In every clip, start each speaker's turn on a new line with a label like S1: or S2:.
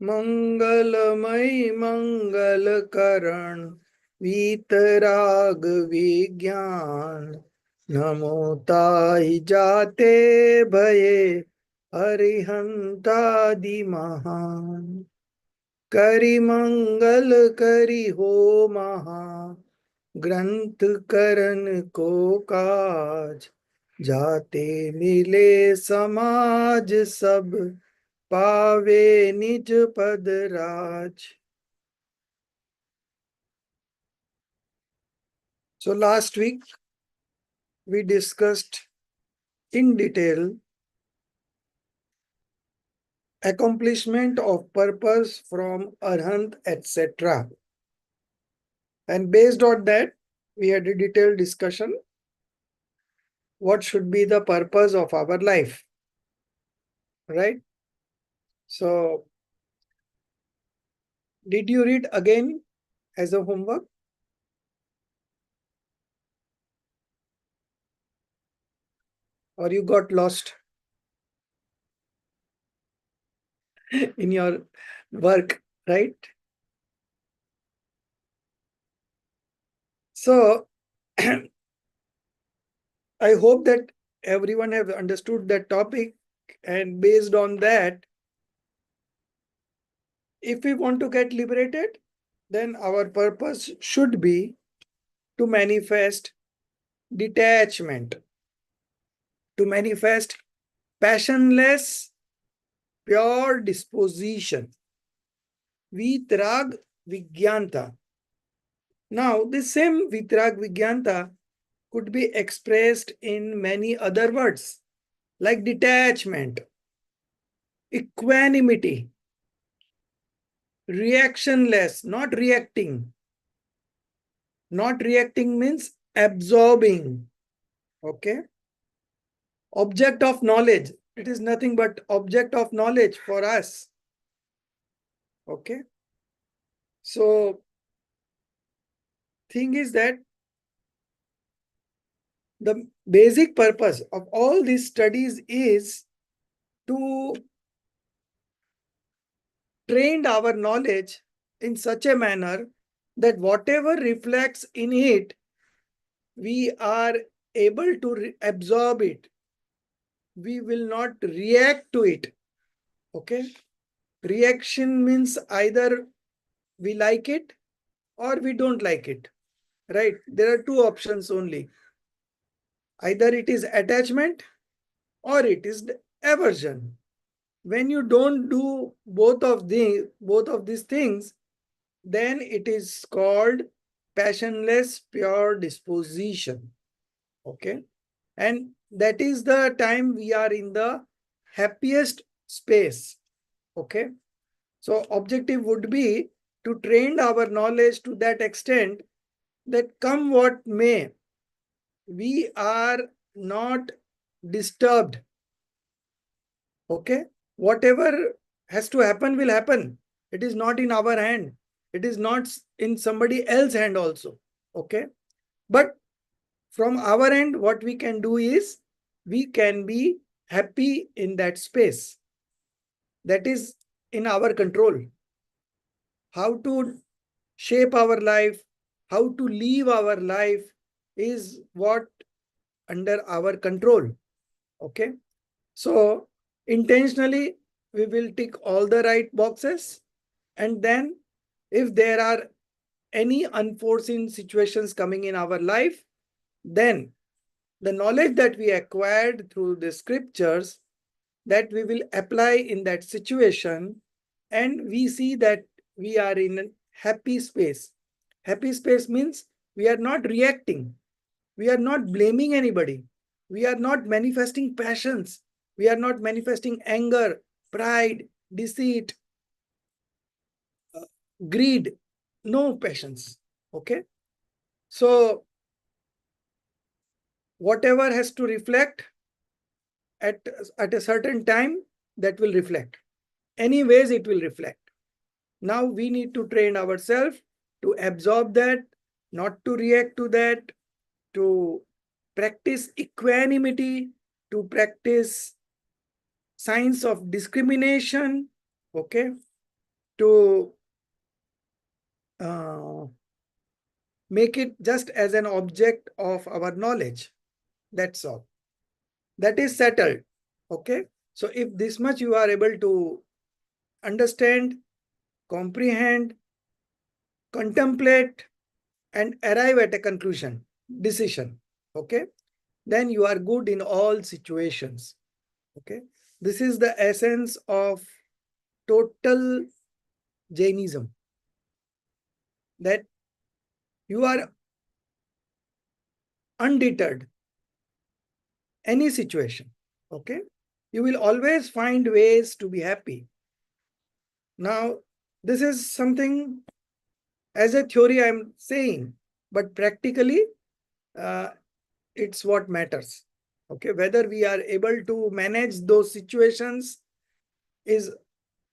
S1: मंगलमय मंगल करण वीतराग विज्ञान नमो ताई जाते भये अरिहंतादि महान करि मंगल करि हो महा ग्रंथ करन को काज जाते मिले समाज सब पावे निज पद राज. So last week we discussed in detail accomplishment of purpose from Arhant, etc. And based on that, we had a detailed discussion what should be the purpose of our life, right? So did you read again as a homework? Or you got lost in your work, right? So I hope that everyone have understood that topic, and based on that, if we want to get liberated, then our purpose should be to manifest detachment, to manifest passionless, pure disposition, vitrag vigyanta. Now, this same vitrag vigyanta could be expressed in many other words like detachment, equanimity, reactionless, not reacting. Not reacting means absorbing. Okay. Object of knowledge. It is nothing but object of knowledge for us. Okay. So, thing is that the basic purpose of all these studies is to train our knowledge in such a manner that whatever reflects in it, we are able to absorb it. We will not react to it. Okay. Reaction means either we like it or we don't like it, right? There are two options only. Either it is attachment or it is aversion. When you don't do both of these things, then it is called passionless pure disposition. Okay. And that is the time we are in the happiest space. Okay. So objective would be to train our knowledge to that extent that come what may, we are not disturbed. Okay. Whatever has to happen will happen. It is not in our hand. It is not in somebody else's hand also. Okay. But from our end, what we can do is we can be happy in that space. That is in our control. How to shape our life, how to live our life is what under our control. Okay. So intentionally, we will tick all the right boxes. And then if there are any unforeseen situations coming in our life, then the knowledge that we acquired through the scriptures, that we will apply in that situation, and we see that we are in a happy space. Happy space means we are not reacting. We are not blaming anybody. We are not manifesting passions. We are not manifesting anger, pride, deceit, greed. No passions. Okay. So, whatever has to reflect at, at a certain time, that will reflect. Anyways, it will reflect. Now we need to train ourselves to absorb that, not to react to that, to practice equanimity, to practice signs of discrimination. Okay. to make it just as an object of our knowledge. That's all. That is settled. Okay. So if this much you are able to understand, comprehend, contemplate, and arrive at a conclusion, decision, okay, then you are good in all situations. Okay. This is the essence of total Jainism, that you are undeterred any situation. Okay. You will always find ways to be happy. Now, this is something as a theory I'm saying, but practically it's what matters. Okay. Whether we are able to manage those situations is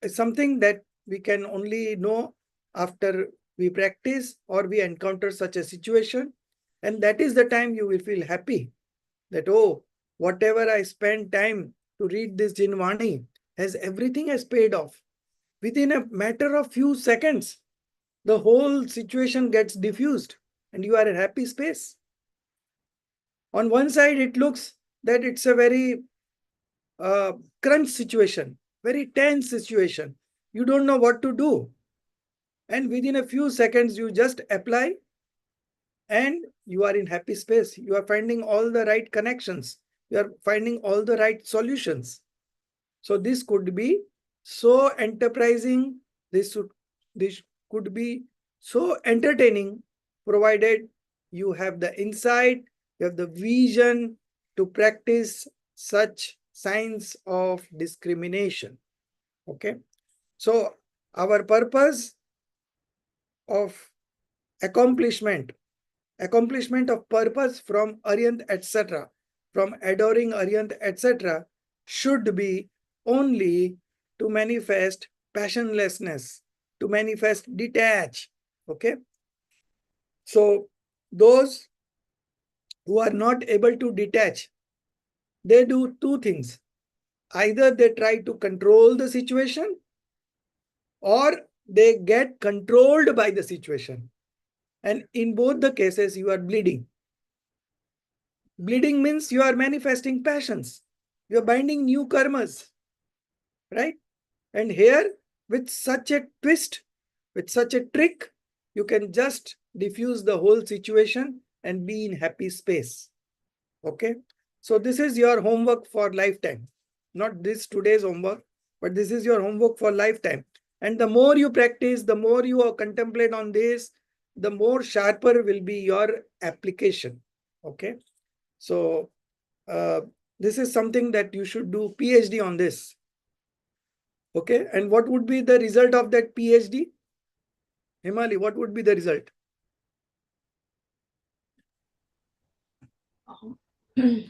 S1: something that we can only know after we practice or we encounter such a situation. And that is the time you will feel happy that, oh, whatever I spent time to read this Jinvani everything has paid off. Within a matter of few seconds, the whole situation gets diffused and you are in happy space. On one side, it looks that it's a very crunch situation, very tense situation. You don't know what to do. And within a few seconds, you just apply and you are in happy space. You are finding all the right connections. You are finding all the right solutions. So this could be so enterprising. This could be so entertaining, provided you have the insight, you have the vision to practice such signs of discrimination. Okay. So our purpose of accomplishment of purpose from Aryant, etc., from adoring Aryant, etc., should be only to manifest passionlessness, to manifest detach. Okay. So those who are not able to detach, they do two things. Either they try to control the situation or they get controlled by the situation. And in both the cases, you are bleeding. Bleeding means you are manifesting passions. You are binding new karmas, right? And here, with such a twist, with such a trick, you can just diffuse the whole situation and be in happy space. Okay. So this is your homework for lifetime. Not this today's homework, but this is your homework for lifetime. And the more you practice, the more you contemplate on this, the more sharper will be your application. Okay. So this is something that you should do PhD on this. Okay. And what would be the result of that PhD? Himali, what would be the result?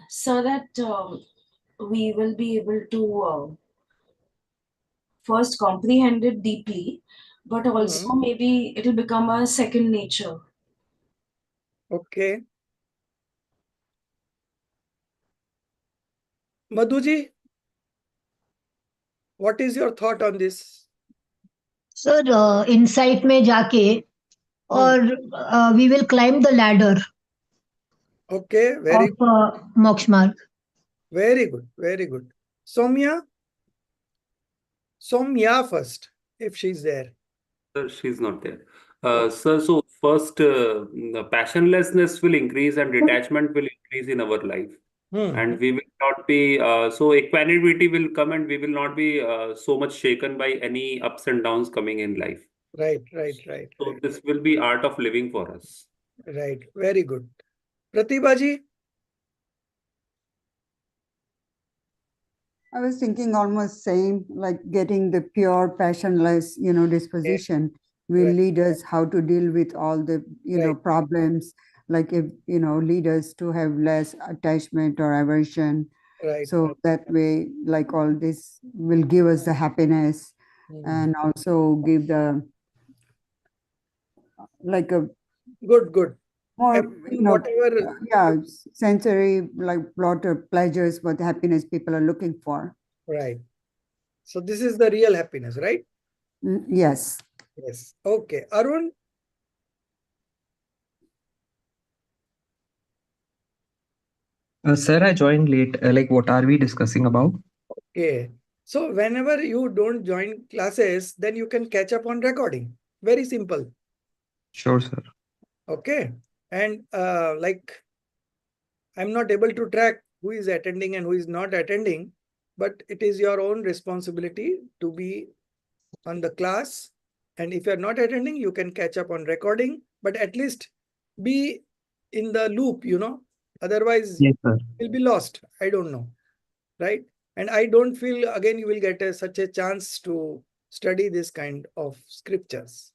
S2: So that we will be able to first comprehend it deeply, but also maybe it'll become a second nature.
S1: Okay. Madhuji, what is your thought on this?
S3: Sir insight में जाके और we will climb the ladder
S1: Okay, very
S3: of moksha marg.
S1: Very good, very good. Soumya first, if she's there.
S4: Sir, she's not there. Sir, so first, the passionlessness will increase and detachment will increase in our life. And we will not be, so equanimity will come and we will not be so much shaken by any ups and downs coming in life.
S1: Right.
S4: So this will be art of living for us.
S1: Right, very good. Pratibhaji?
S5: I was thinking almost same, like getting the pure, passionless, disposition will lead us how to deal with all the, problems, like if, lead us to have less attachment or aversion.
S1: Right.
S5: So that way, like all this will give us the happiness and also give the, like a
S1: good.
S5: more,
S1: whatever.
S5: sensory, like lot of pleasures, what happiness people are looking for.
S1: Right. So this is the real happiness, right?
S5: Yes.
S1: Yes. Okay. Arun?
S6: Sir, I joined late. Like, what are we discussing about?
S1: Okay. So whenever you don't join classes, then you can catch up on recording. Very simple.
S6: Sure, sir.
S1: Okay. And like I'm not able to track who is attending and who is not attending, but it is your own responsibility to be on the class. And if you're not attending, you can catch up on recording, but at least be in the loop, Otherwise,
S6: Yes, sir.
S1: you'll be lost. I don't know. Right? And I don't feel again you will get such a chance to study this kind of scriptures.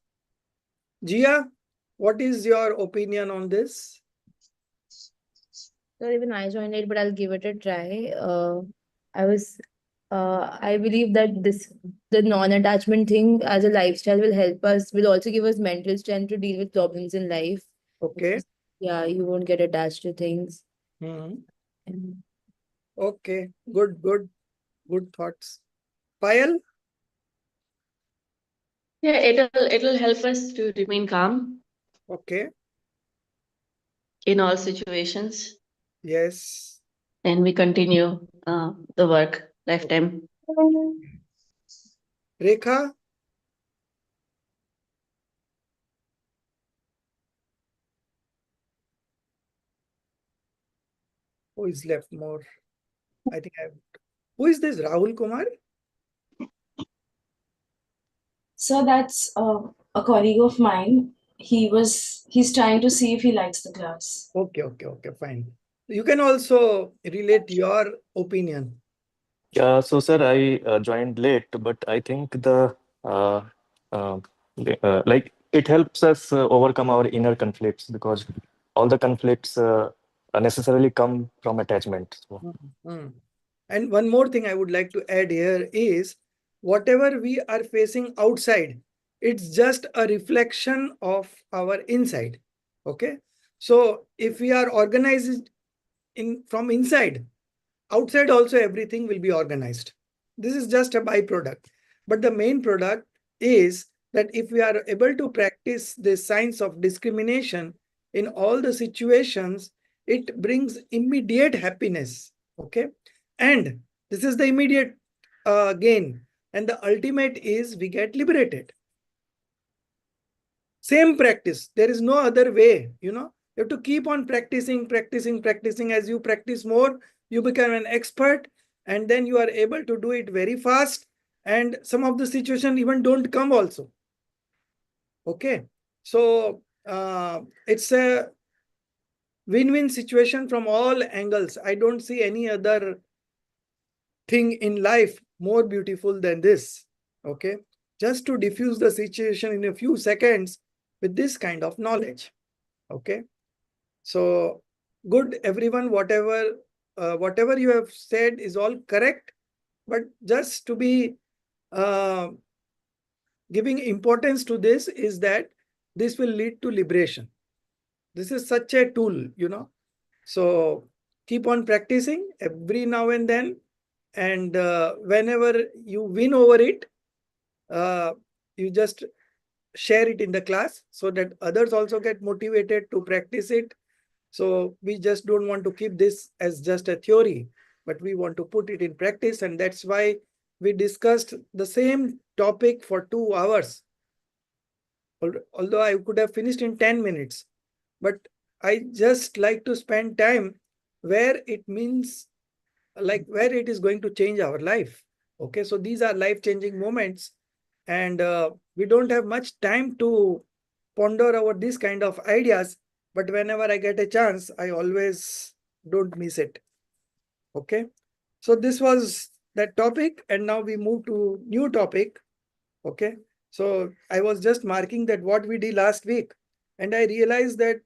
S1: Jia, what is your opinion on this?
S7: So even I joined it, but I'll give it a try. I was, I believe that the non-attachment thing as a lifestyle will help us, will also give us mental strength to deal with problems in life.
S1: Okay.
S7: Yeah, you won't get attached to things.
S1: Hmm.
S7: And
S1: Okay. Good thoughts. Payal?
S8: Yeah, it'll help us to remain calm
S1: Okay.
S8: in all situations,
S1: Yes.
S8: and we continue the work lifetime.
S1: Rekha? Who is left more? I think I have. Who is this Rahul Kumar?
S2: So that's a colleague of mine. He's trying to see if he likes the class.
S1: Okay, fine. You can also relate your opinion.
S9: Yeah, so sir, I joined late, but I think uh, uh, like it helps us overcome our inner conflicts because all the conflicts necessarily come from attachment. So,
S1: Mhm. And one more thing I would like to add here is whatever we are facing outside, it's just a reflection of our inside. Okay. So if we are organized from inside, outside also everything will be organized. This is just a byproduct. But the main product is that if we are able to practice the science of discrimination in all the situations, it brings immediate happiness. Okay. And this is the immediate gain. And the ultimate is we get liberated. Same practice. There is no other way, You have to keep on practicing. As you practice more, you become an expert, and then you are able to do it very fast. And some of the situation even don't come also. Okay. So it's a win-win situation from all angles. I don't see any other thing in life more beautiful than this. Okay. Just to diffuse the situation in a few seconds with this kind of knowledge. Okay. So good, everyone, whatever you have said is all correct, but just to be giving importance to this is that this will lead to liberation. This is such a tool, So keep on practicing every now and then, and whenever you win over it, you just share it in the class so that others also get motivated to practice it. So we just don't want to keep this as just a theory, but we want to put it in practice. And that's why we discussed the same topic for 2 hours. Although I could have finished in 10 minutes, but I just like to spend time where it means, like where it is going to change our life. Okay, so these are life-changing moments, and we don't have much time to ponder over these kind of ideas, but whenever I get a chance, I always don't miss it. Okay, so this was that topic, and now we move to new topic. Okay, so I was just marking that what we did last week, and I realized that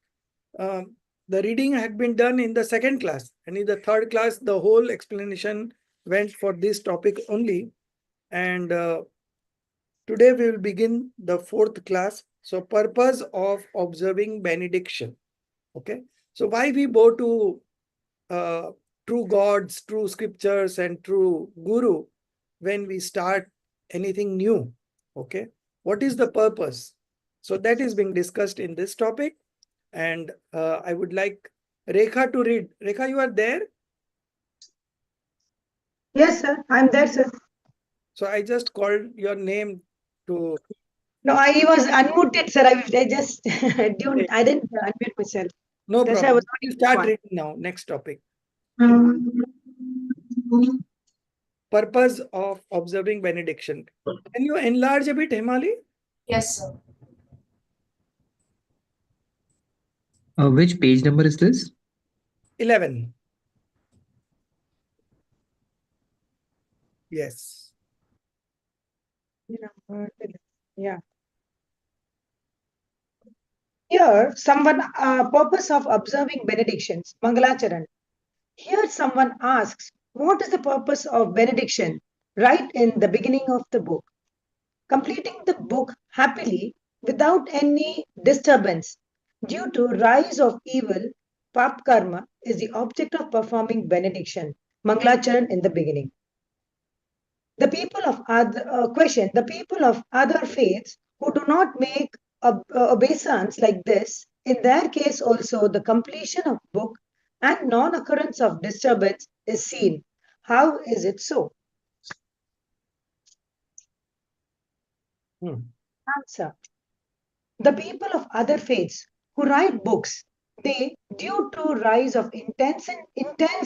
S1: the reading had been done in the second class, and in the third class the whole explanation went for this topic only. And today we will begin the fourth class. So purpose of observing benediction. Okay, so why we bow to true gods, true scriptures, and true guru when we start anything new? Okay. What is the purpose? So that is being discussed in this topic. And I would like Rekha to read. Rekha, you are there?
S10: Yes, sir. I'm there, sir.
S1: So I just called your name to.
S10: No, I was unmuted, sir. I just I didn't unmute myself.
S1: No
S10: That's why I was
S1: problem.
S10: not
S1: You
S10: able to
S1: start
S10: answer.
S1: reading now. Next topic. Purpose of observing benediction. Can you enlarge a bit, Himali?
S2: Yes, sir.
S6: Which page number is this?
S1: 11. Yes.
S10: Yeah. Here, someone purpose of observing benedictions, Mangalacharan. Here, someone asks, what is the purpose of benediction? Right in the beginning of the book. Completing the book happily without any disturbance due to rise of evil, pap karma is the object of performing benediction, Mangalacharan in the beginning. The people of other the people of other faiths who do not make obeisance like this, in their case also the completion of book and non-occurrence of disturbance is seen. How is it so? Answer. The people of other faiths who write books, they, due to rise of intense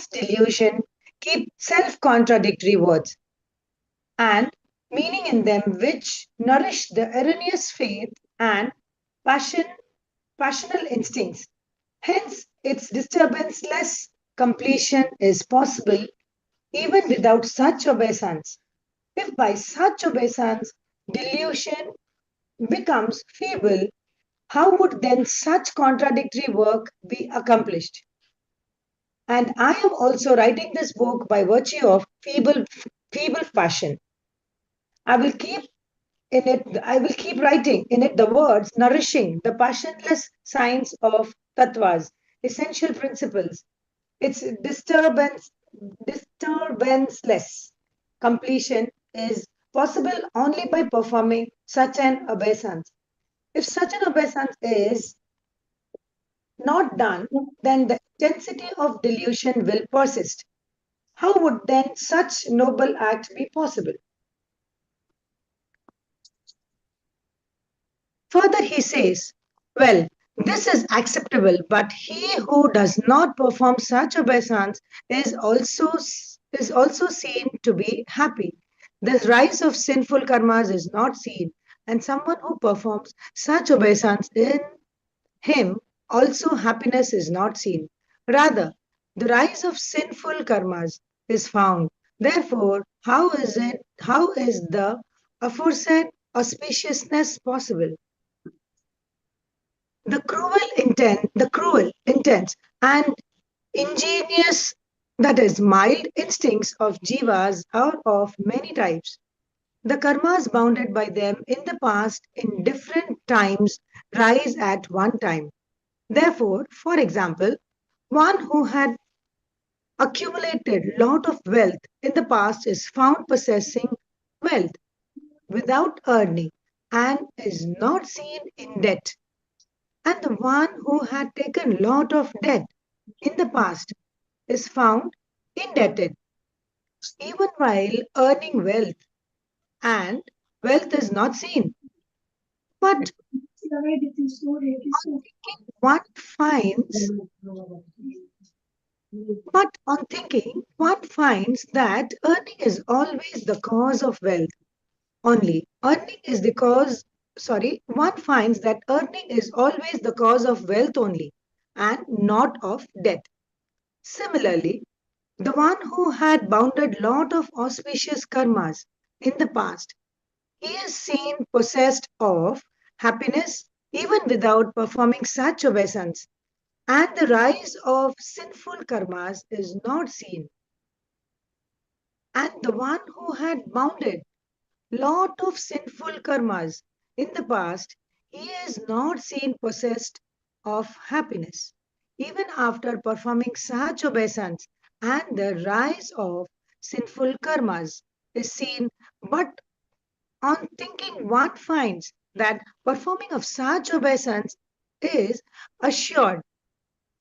S10: delusion, keep self-contradictory words and meaning in them which nourish the erroneous faith and passional instincts. Hence, its disturbanceless completion is possible even without such obeisance. If by such obeisance delusion becomes feeble, how would then such contradictory work be accomplished? And I am also writing this book by virtue of feeble passion. I will keep I will keep writing in it the words nourishing the passionless science of tattvas, essential principles. Its disturbanceless completion is possible only by performing such an obeisance. If such an obeisance is not done, then the intensity of delusion will persist. How would then such noble act be possible? Further, he says, well, this is acceptable, but he who does not perform such obeisance is also seen to be happy. The rise of sinful karmas is not seen, and someone who performs such obeisance in him also happiness is not seen. Rather, the rise of sinful karmas is found. Therefore, how is the aforesaid auspiciousness possible? The cruel, intense, and ingenious, that is, mild instincts of jivas are of many types. The karmas bounded by them in the past in different times rise at one time. Therefore, for example, one who had accumulated lot of wealth in the past is found possessing wealth without earning and is not seen in debt. And the one who had taken lot of debt in the past is found indebted even while earning wealth, and wealth is not seen. But one finds on thinking, one finds that earning is always the cause of wealth. Only earning is the cause, one finds that earning is always the cause of wealth only and not of debt. Similarly, the one who had bounded lot of auspicious karmas in the past, he is seen possessed of happiness even without performing such obeisance, and the rise of sinful karmas is not seen. And the one who had bounded lot of sinful karmas in the past, he is not seen possessed of happiness, even after performing such obeisance, and the rise of sinful karmas is seen but On thinking, one finds that performing of such obeisance is assured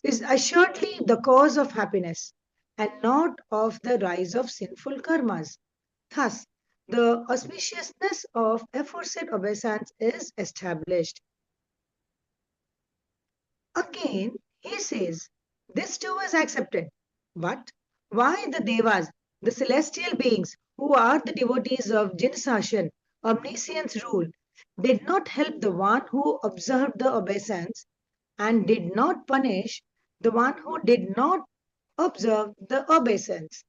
S10: is assuredly the cause of happiness and not of the rise of sinful karmas. Thus, the auspiciousness of aforesaid obeisance is established. Again, he says, this too is accepted. But why the Devas, the celestial beings who are the devotees of Jinsashan, omniscience rule, did not help the one who observed the obeisance and did not punish the one who did not observe the obeisance?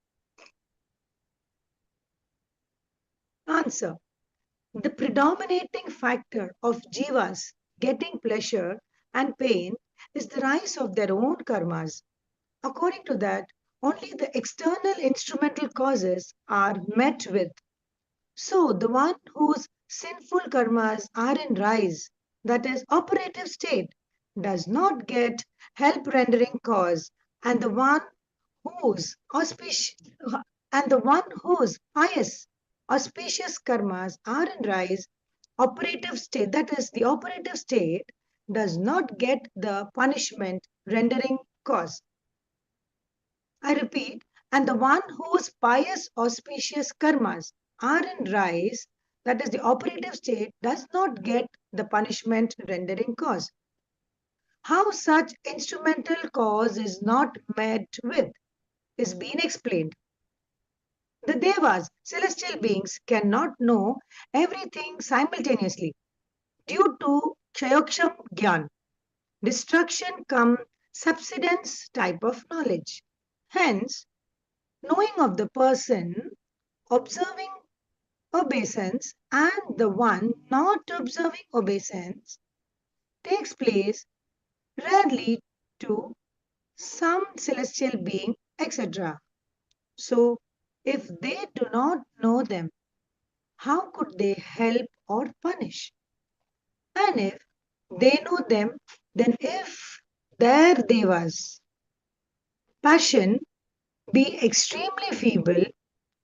S10: Answer. The predominating factor of jivas getting pleasure and pain is the rise of their own karmas. According to that, only the external instrumental causes are met with. So, the one whose sinful karmas are in rise, that is, operative state, does not get help rendering cause, and the one whose auspicious pious auspicious karmas are in rise, operative state, that is, the operative state, does not get the punishment rendering cause. I repeat, and the one whose pious auspicious karmas are in rise, that is the operative state, does not get the punishment rendering cause. How such instrumental cause is not met with is being explained. The devas, celestial beings, cannot know everything simultaneously due to kshayoksham gyan, destruction come subsidence type of knowledge. Hence, knowing of the person observing obeisance and the one not observing obeisance takes place rarely to some celestial being, etc. So, if they do not know them, how could they help or punish? And if they know them, then if their devas passion be extremely feeble,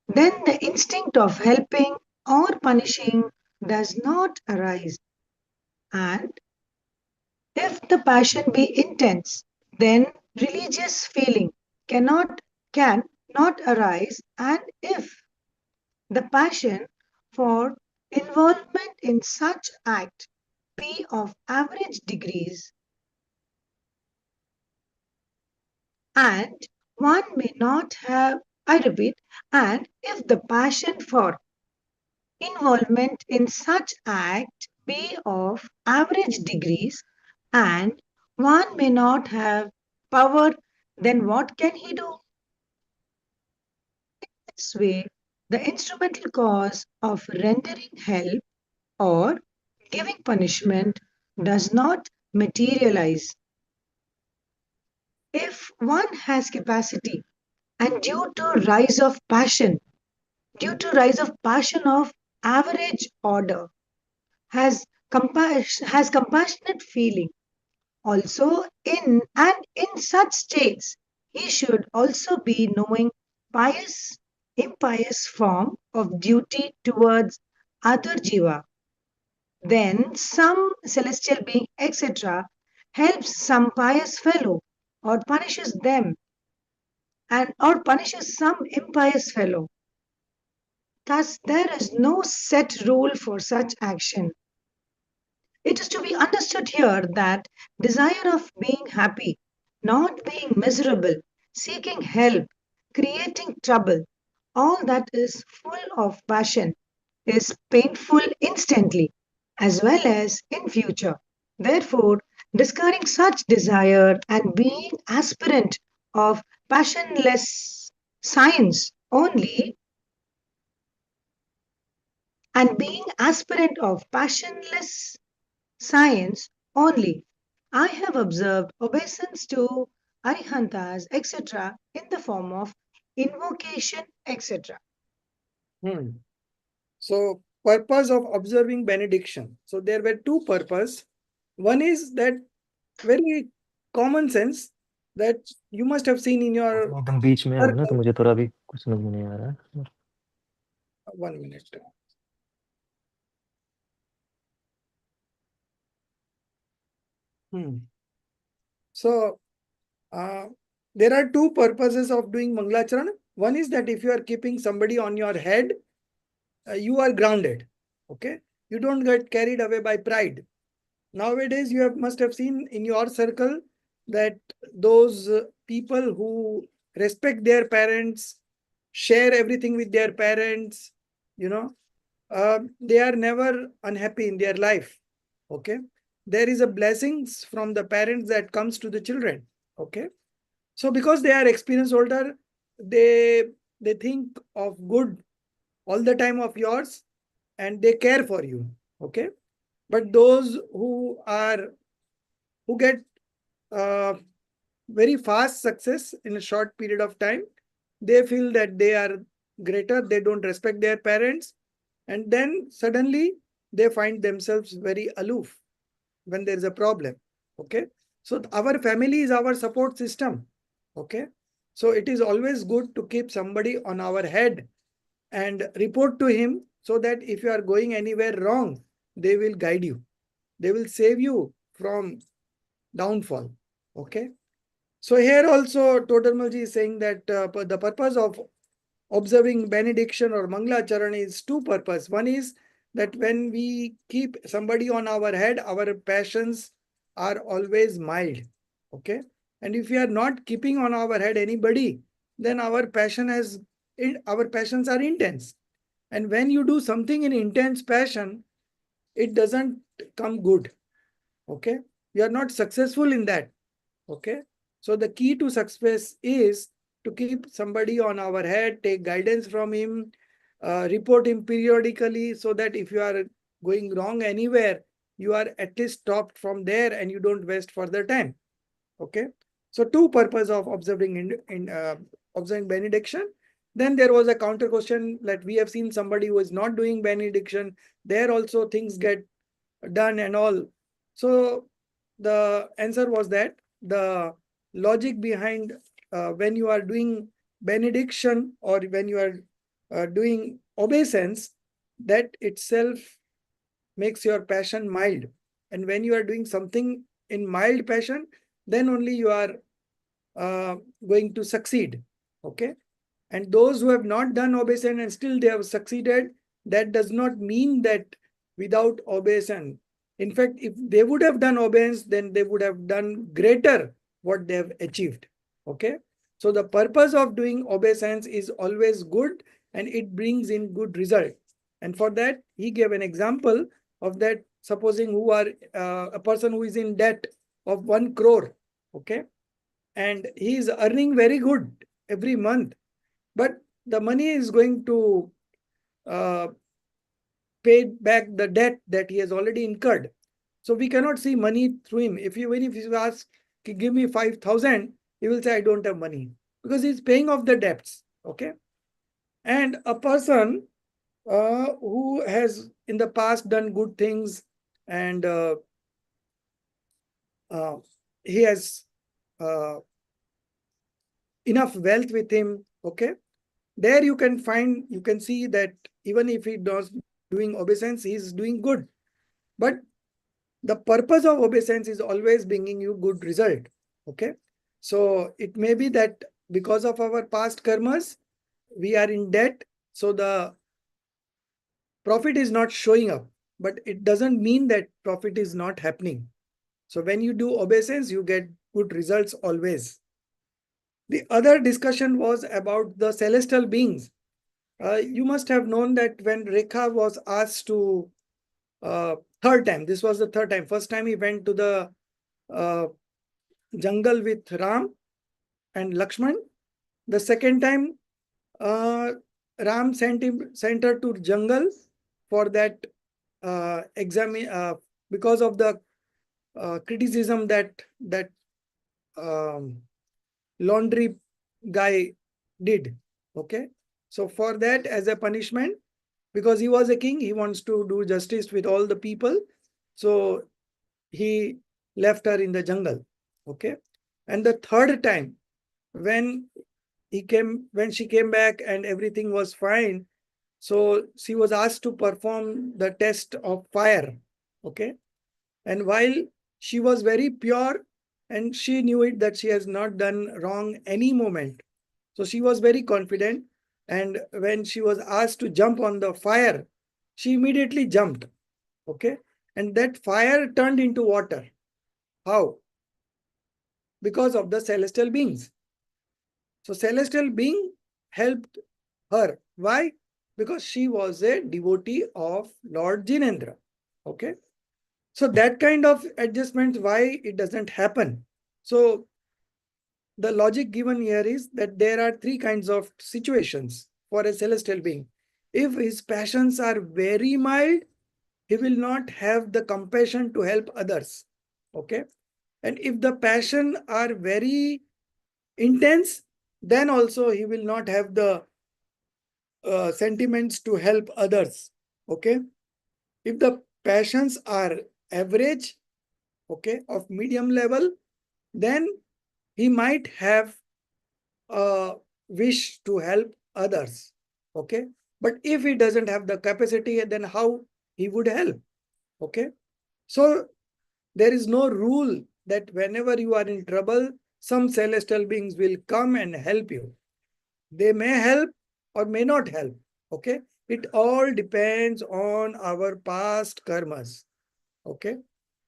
S10: then the instinct of helping or punishing does not arise. And if the passion be intense, then religious feeling can not arise. And if the passion for involvement in such act be of average degrees, and one may not have, I repeat, and if the passion for involvement in such act be of average degrees, and one may not have power, then what can he do? This way, the instrumental cause of rendering help or giving punishment does not materialize. If one has capacity and due to rise of passion of average order, has compassionate feeling also in such states, he should also be knowing pious impious form of duty towards other jiva. Then some celestial being, etc., helps some pious fellow or punishes them and or punishes some impious fellow. Thus, there is no set rule for such action. It is to be understood here that desire of being happy, not being miserable, seeking help, creating trouble, all that is full of passion is painful instantly as well as in future. Therefore, discarding such desire and being aspirant of passionless science only and being aspirant of passionless science only, I have observed obeisance to Arihantas, etc., in the form of invocation, etc.
S1: So, purpose of observing benediction. So, there were two purposes. One is that very common sense that you must have seen in your.
S9: एकदम बीच में हूँ ना तो मुझे थोड़ा भी कुछ समझ में नहीं आ रहा है.
S1: 1 minute. So there are two purposes of doing Mangalacharan. One is that if you are keeping somebody on your head, you are grounded. Okay, you don't get carried away by pride. Nowadays, you must have seen in your circle that those people who respect their parents, share everything with their parents, they are never unhappy in their life. Okay, there is a blessings from the parents that comes to the children. Okay, so because they are experienced older, they think of good all the time of yours, and they care for you. Okay, but those who get very fast success in a short period of time, they feel that they are greater, they don't respect their parents, and then suddenly they find themselves very aloof when there is a problem. Okay, so our family is our support system. Okay, so it is always good to keep somebody on our head and report to him, so that if you are going anywhere wrong, they will guide you, they will save you from downfall. Okay, so here also Todarmalji is saying that the purpose of observing benediction or Mangalacharan is two purposes. One is that when we keep somebody on our head, our passions are always mild. Okay, and if we are not keeping on our head anybody, then our passions are intense. And when you do something in intense passion, it doesn't come good. Okay, you are not successful in that. Okay, so the key to success is to keep somebody on our head, take guidance from him, report him periodically, so that if you are going wrong anywhere, you are at least stopped from there and you don't waste further time. Okay, so two purpose of observing observing benediction. Then there was a counter question that we have seen somebody who is not doing benediction, there also things get done and all. So the answer was that the logic behind when you are doing benediction or when you are doing obeisance, that itself makes your passion mild. And when you are doing something in mild passion, then only you are going to succeed. Okay, and those who have not done obeisance and still they have succeeded, that does not mean that without obeisance. In fact, if they would have done obeisance, then they would have done greater what they have achieved. Okay, so the purpose of doing obeisance is always good, and it brings in good result. And for that, he gave an example of that. Supposing who are a person who is in debt of 1 crore. Okay, and he is earning very good every month, but the money is going to pay back the debt that he has already incurred. So we cannot see money through him. If you ask, give me 5,000, he will say, I don't have money, because he's paying off the debts. Okay, and a person who has in the past done good things, and he has enough wealth with him. Okay, there you can see that even if he does doing obeisance, he is doing good. But the purpose of obeisance is always bringing you good result. Okay, so it may be that because of our past karmas, we are in debt, so the profit is not showing up, but it doesn't mean that profit is not happening. So when you do obeisance, you get good results always. The other discussion was about the celestial beings. You must have known that when Rekha was asked to third time, this was the third time. First time he went to the jungle with Ram and Lakshman. The second time, Ram sent her to jungle for that because of the criticism that laundry guy did. Okay, so for that, as a punishment, because he was a king, he wants to do justice with all the people, so he left her in the jungle. Okay, and the third time, when she came back and everything was fine, so she was asked to perform the test of fire. Okay, and while she was very pure and she knew it that she has not done wrong any moment. So she was very confident. And when she was asked to jump on the fire, she immediately jumped. Okay. And that fire turned into water. How? Because of the celestial beings. So celestial being helped her. Why? Because she was a devotee of Lord Jinendra. Okay. So that kind of adjustment, why it doesn't happen? So the logic given here is that there are three kinds of situations for a celestial being. If his passions are very mild, he will not have the compassion to help others. Okay. And if the passion are very intense, then also he will not have the sentiments to help others. Okay. If the passions are average, okay, of medium level, then he might have a wish to help others. Okay. But if he doesn't have the capacity, then how he would help? Okay. So there is no rule that whenever you are in trouble, some celestial beings will come and help you. They may help or may not help. Okay. It all depends on our past karmas. Okay.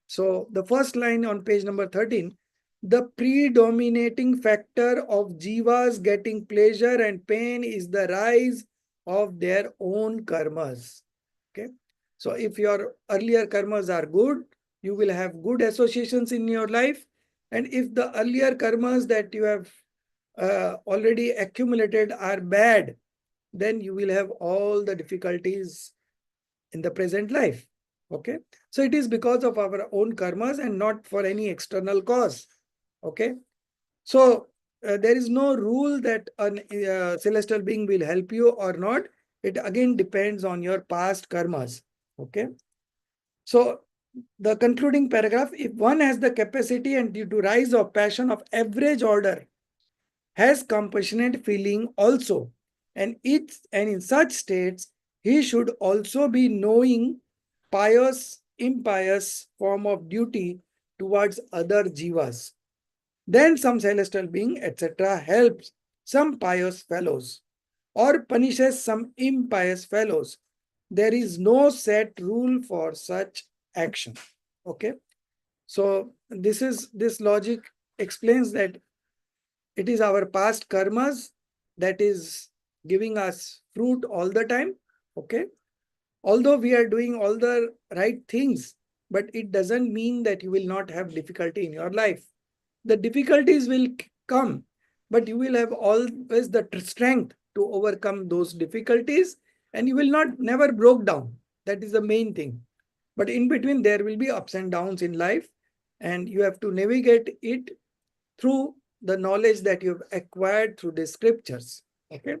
S1: So the first line on page number 13, the predominating factor of jivas getting pleasure and pain is the rise of their own karmas. Okay. So if your earlier karmas are good, you will have good associations in your life. And if the earlier karmas that you have already accumulated are bad, then you will have all the difficulties in the present life. Okay. So it is because of our own karmas and not for any external cause. Okay. So there is no rule that a celestial being will help you or not. It again depends on your past karmas. Okay. So the concluding paragraph, if one has the capacity and due to rise of passion of average order, has compassionate feeling also, and in such states, he should also be knowing pious, impious form of duty towards other jivas. Then some celestial being, etc., helps some pious fellows or punishes some impious fellows. There is no set rule for such action. Okay. So this logic explains that it is our past karmas that is giving us fruit all the time. Okay. Although we are doing all the right things, but it doesn't mean that you will not have difficulty in your life. The difficulties will come, but you will have always the strength to overcome those difficulties and you will not never broke down. That is the main thing. But in between, there will be ups and downs in life and you have to navigate it through the knowledge that you've acquired through the scriptures. Okay.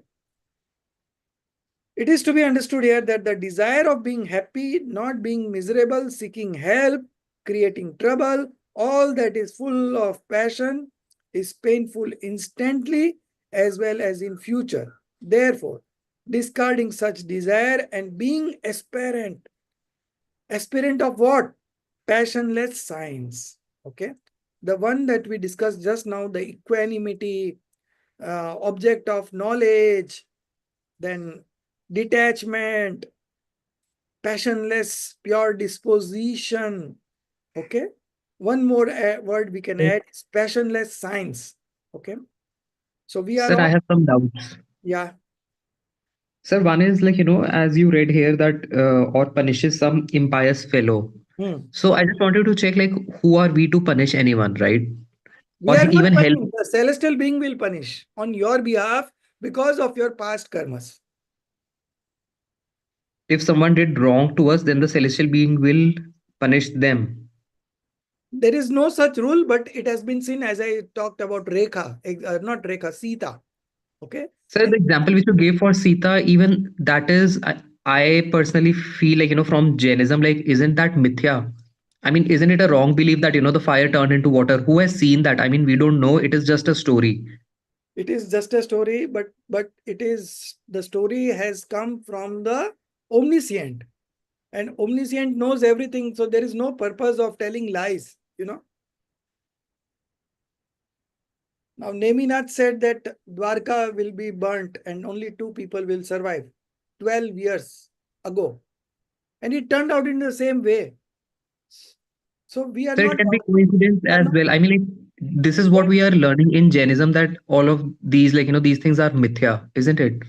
S1: It is to be understood here that the desire of being happy, not being miserable, seeking help, creating trouble, all that is full of passion is painful instantly as well as in future. Therefore, discarding such desire and being aspirant of what? Passionless science. Okay. The one that we discussed just now, the equanimity, object of knowledge, then detachment, passionless, pure disposition. Okay. One more word we can add is passionless science. Okay. So we are
S6: Sir, I
S1: all,
S6: have some doubts.
S1: yeah.
S6: Sir, one is like, as you read here that or punishes some impious fellow. So I just wanted to check like who are we to punish anyone, right?
S1: We
S6: Or
S1: are not
S6: even help
S1: punishing. The celestial being will punish on your behalf because of your past karmas.
S6: if someone did wrong to us, then the celestial being will punish them.
S1: There is no such rule, but it has been seen as I talked about Rekha, not Rekha, Sita. Okay.
S6: Sir, the example which you gave for Sita, even that is, I personally feel like, from Jainism, like, isn't that mithya? I mean, isn't it a wrong belief that, the fire turned into water? Who has seen that? I mean, we don't know. It is just a story.
S1: It is just a story, but it is the story has come from the omniscient, and omniscient knows everything. So there is no purpose of telling lies. you know. Now, Neminath said that Dwarka will be burnt and only 2 people will survive 12 years ago. And it turned out in the same way. So we are
S6: So it
S1: not.
S6: can be coincidence
S1: we are
S6: as
S1: not
S6: well. I mean, like, this is what we are learning in Jainism, that all of these, like, these things are mithya, isn't it?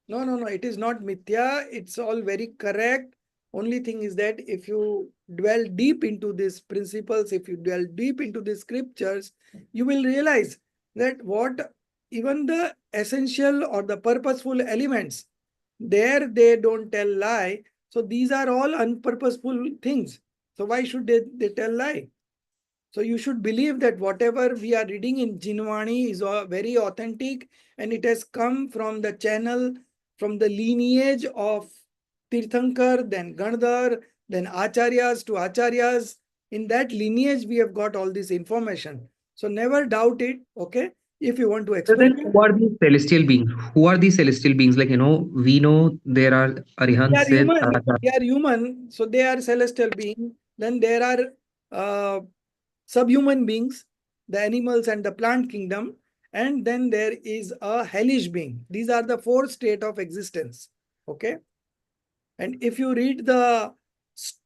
S1: No, no, no. It is not mithya. It's all very correct. Only thing is that if you dwell deep into these principles, if you dwell deep into the scriptures, you will realize that what even the essential or the purposeful elements, there they don't tell lie. So these are all unpurposeful things. So why should they tell lie? So you should believe that whatever we are reading in Jinwani is very authentic, and it has come from the channel, from the lineage of Tirthankar, then Gandhar, then Acharyas to Acharyas. In that lineage, we have got all this information. So never doubt it, okay? If you want to
S6: So then,
S1: experiment,
S6: who are these celestial beings? Who are these celestial beings? Like, we know there are
S1: they
S6: Arihant,
S1: are
S6: Sid,
S1: human. They are human, so they are celestial beings. Then there are subhuman beings, the animals and the plant kingdom, and then there is a hellish being. These are the 4 state of existence. Okay. And if you read the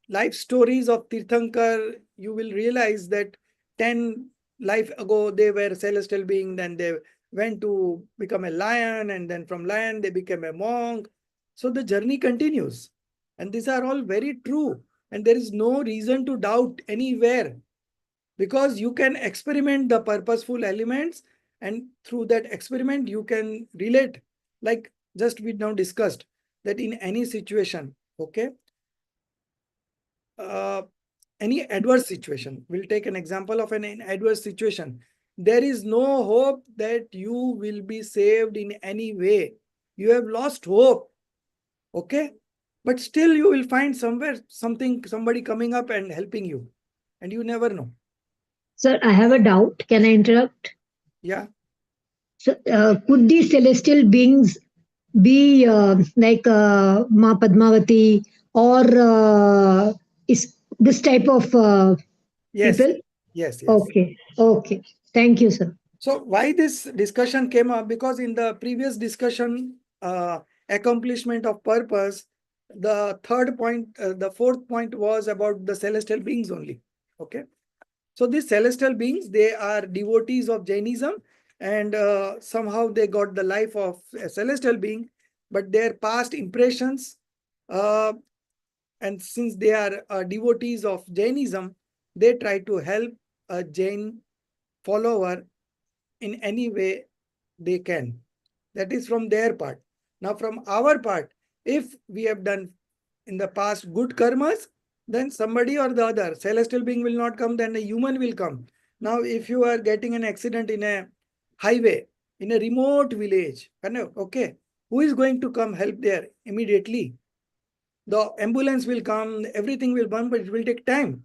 S1: life stories of Tirthankar, you will realize that 10 life ago they were celestial being, then they went to become a lion, and then from lion they became a monk. So the journey continues. And these are all very true. And there is no reason to doubt anywhere, because you can experiment the purposeful elements, and through that experiment you can relate, like just we now discussed, that in any situation, okay, uh, any adverse situation, we'll take an example of an adverse situation. There is no hope that you will be saved in any way. You have lost hope, okay, but still you will find somewhere somebody coming up and helping you, and you never know.
S3: Sir, I have a doubt. Can I interrupt?
S1: Yeah.
S3: So, could these celestial beings be like Ma Padmavati, or is this type of
S1: Yes,
S3: people?
S1: yes, yes.
S3: Okay, okay. Thank you, sir.
S1: So why this discussion came up? Because in the previous discussion, accomplishment of purpose, the third point, the fourth point was about the celestial beings only. Okay. So these celestial beings, they are devotees of Jainism, and somehow they got the life of a celestial being, but their past impressions, uh, and since they are devotees of Jainism, they try to help a Jain follower in any way they can. That is from their part. Now, from our part, if we have done in the past good karmas, then somebody or the other, celestial being will not come, then a human will come. Now, if you are getting an accident in a highway, in a remote village, okay, who is going to come help there immediately? The ambulance will come, everything will come, but it will take time.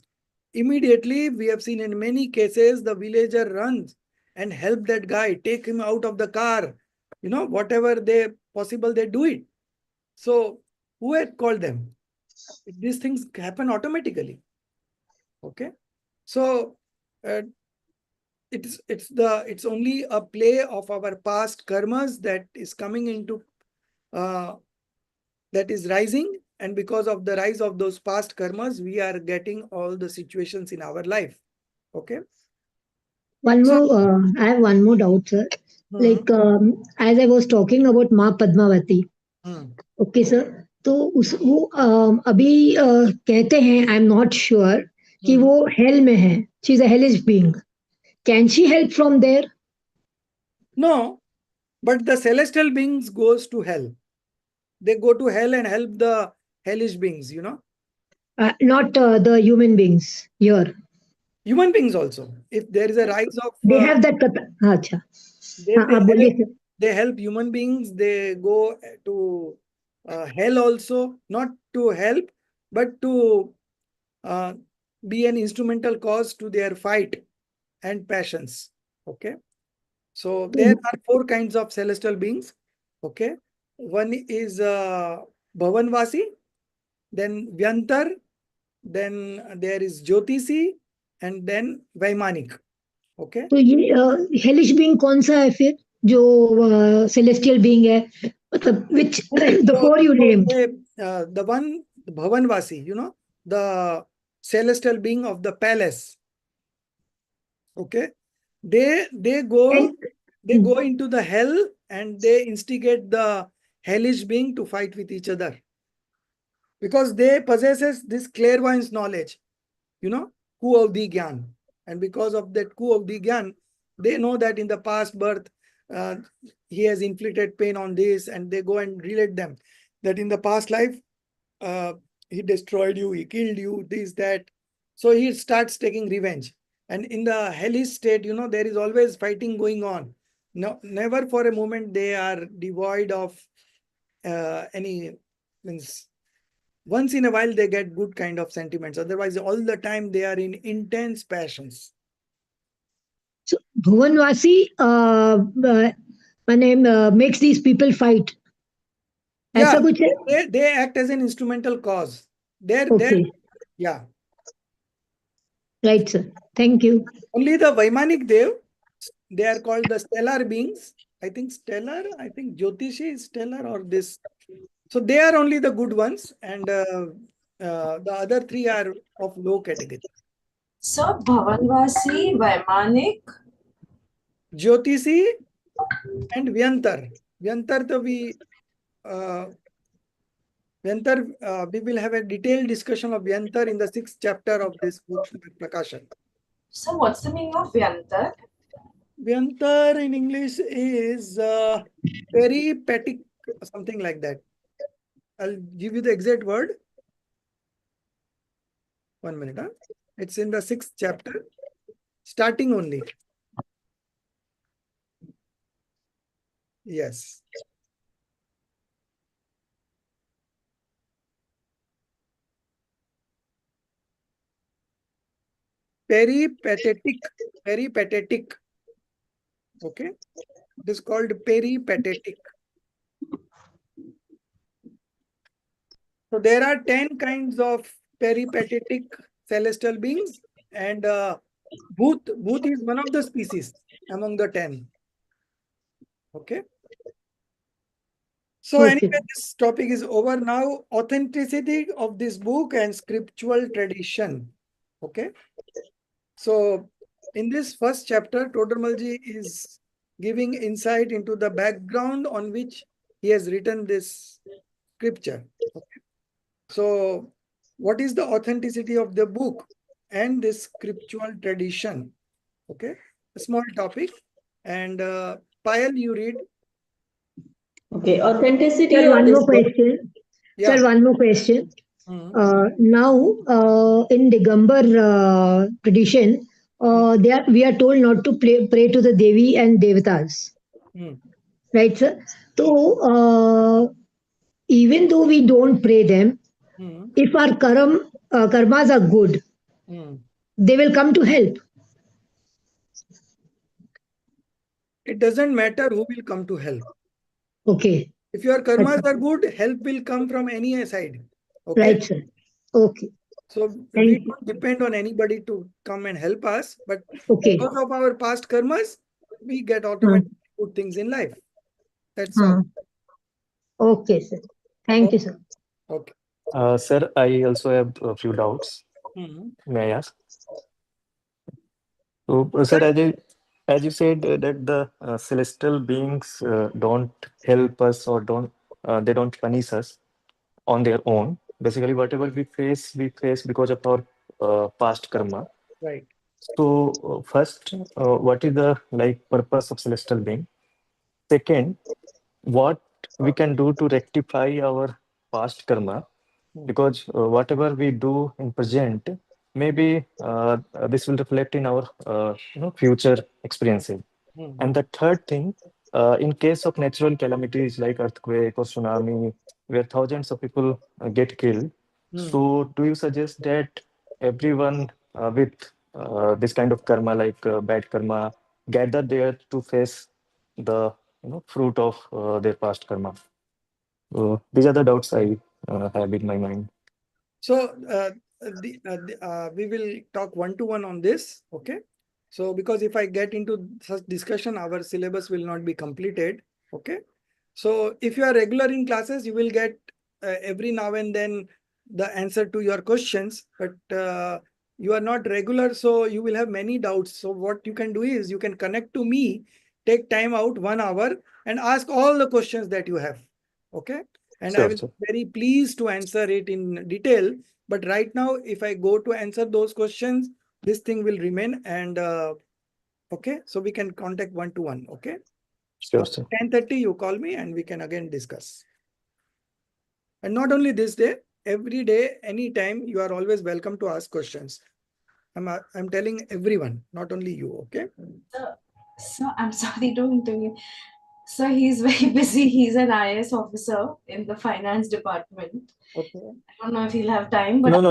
S1: Immediately, we have seen in many cases, the villager runs and help that guy, take him out of the car. Whatever they possible, they do it. So who had called them? These things happen automatically. Okay. So it's only a play of our past karmas that is coming into that is rising, and because of the rise of those past karmas, we are getting all the situations in our life. Okay.
S3: One
S1: So
S3: more, I have one more doubt, sir. Like, as I was talking about Ma Padmavati, okay sir, तो उस वो अभी कहते हैं, I am not sure कि वो hell में है, she is a hellish being, can she help from there?
S1: no, but the celestial beings goes to hell. They go to hell and help the hellish beings,
S3: Not the human beings here.
S1: Human beings also. If there is a rise of,
S3: They have that अच्छा,
S1: they,
S3: हाँ
S1: they
S3: आप
S1: help,
S3: बोलिए sir.
S1: they help human beings. They go to hell also, not to help, but to uh, be an instrumental cause to their fight and passions. Okay. So there are 4 kinds of celestial beings. Okay. One is Bhavanvasi, then Vyantar, then there is Jyotisi, and then Vaimanik. Okay.
S3: तो ये hellish being कौन सा है फिर जो celestial being है मतलब which the four you named?
S1: The one Bhavanvasi, the celestial being of the palace. Okay, they go into the hell and they instigate the hellish being to fight with each other because they possesses this clairvoyance knowledge, Ku of the Gyan, and because of that Ku of the Gyan, they know that in the past birth he has inflicted pain on this, and they go and relate them that in the past life he destroyed you, he killed you, this, that. So he starts taking revenge. And in the hellish state, there is always fighting going on. No, never for a moment they are devoid of any means. Once in a while they get good kind of sentiments. Otherwise, all the time they are in intense passions.
S3: So Bhuvanvasi makes these people fight.
S1: Yeah,
S3: ऐसा कुछ है?
S1: they act as an instrumental cause.
S3: Okay.
S1: Yeah.
S3: Right, sir. Thank you.
S1: Only the Vaimanik Dev, they are called the stellar beings. I think Jyotishi is stellar or this. So they are only the good ones, and the other three are of low category.
S2: So Bhavanvasi, Vaimanik,
S1: Jyotishi and Vyantar. Vyantar, we will have a detailed discussion of Vyantar in the 6th chapter of this book, Prakashan.
S2: So what's the meaning of Vyantar?
S1: Vyantar in English is peripatetic, something like that. I'll give you the exact word. 1 minute. Huh? It's in the 6th chapter, starting only. Yes. Peripatetic. Okay. It is called peripatetic. So there are 10 kinds of peripatetic celestial beings, and Bhut is one of the species among the 10. Okay. So anyway, this topic is over now. Authenticity of this book and scriptural tradition. Okay. So in this first chapter, Todarmalji is giving insight into the background on which he has written this scripture. Okay. So what is the authenticity of the book and this scriptural tradition? Okay. A small topic. And Payal, you read.
S8: Okay, authenticity
S3: Sir,
S8: of
S3: one
S8: this
S3: more
S8: book.
S3: question.
S1: Yeah.
S3: Sir, one more question. Now, in Digambar tradition, we are told not to pray to the Devi and Devatas. Right, sir? So, even though we don't pray them, if our karmas are good, they will come to help.
S1: It doesn't matter who will come to help.
S3: Okay.
S1: If your karmas are good, help will come from any side. Okay.
S3: Right, sir. Okay.
S1: So we don't depend on anybody to come and help us, but because of our past karmas, we get automatic good things in life. That's all.
S3: Okay, sir. Thank you, sir.
S1: Okay.
S9: Sir, I also have a few doubts. May I ask? So, sir, as you said that the celestial beings don't help us or they don't punish us on their own. Basically, whatever we face because of our past karma.
S1: Right.
S9: So, first, what is the purpose of celestial being? Second, what we can do to rectify our past karma, because whatever we do in present, maybe this will reflect in our future experiences. And the third thing, in case of natural calamities like earthquake or tsunami, where thousands of people get killed, so do you suggest that everyone with this kind of karma, like bad karma, gather there to face the fruit of their past karma? These are the doubts I have in my mind.
S1: So we will talk one-to-one on this. Okay. So because if I get into such discussion, our syllabus will not be completed. Okay. So if you are regular in classes, you will get every now and then the answer to your questions, but you are not regular, so you will have many doubts. So what you can do is you can connect to me, take time out 1 hour and ask all the questions that you have. Okay. And I
S9: Sure,
S1: will
S9: sir.
S1: be very pleased to answer it in detail. But right now, if I go to answer those questions, this thing will remain. And okay, so we can contact one-to-one. Okay.
S9: Sure, sir.
S1: 10:30, you call me and we can again discuss. And not only this day, every day, anytime, you are always welcome to ask questions. I'm telling everyone, not only you. Okay.
S2: So I'm sorry to interview. So he's very busy. He's an IAS officer in the finance department.
S1: Okay.
S2: I don't know if he'll have time, but
S9: No.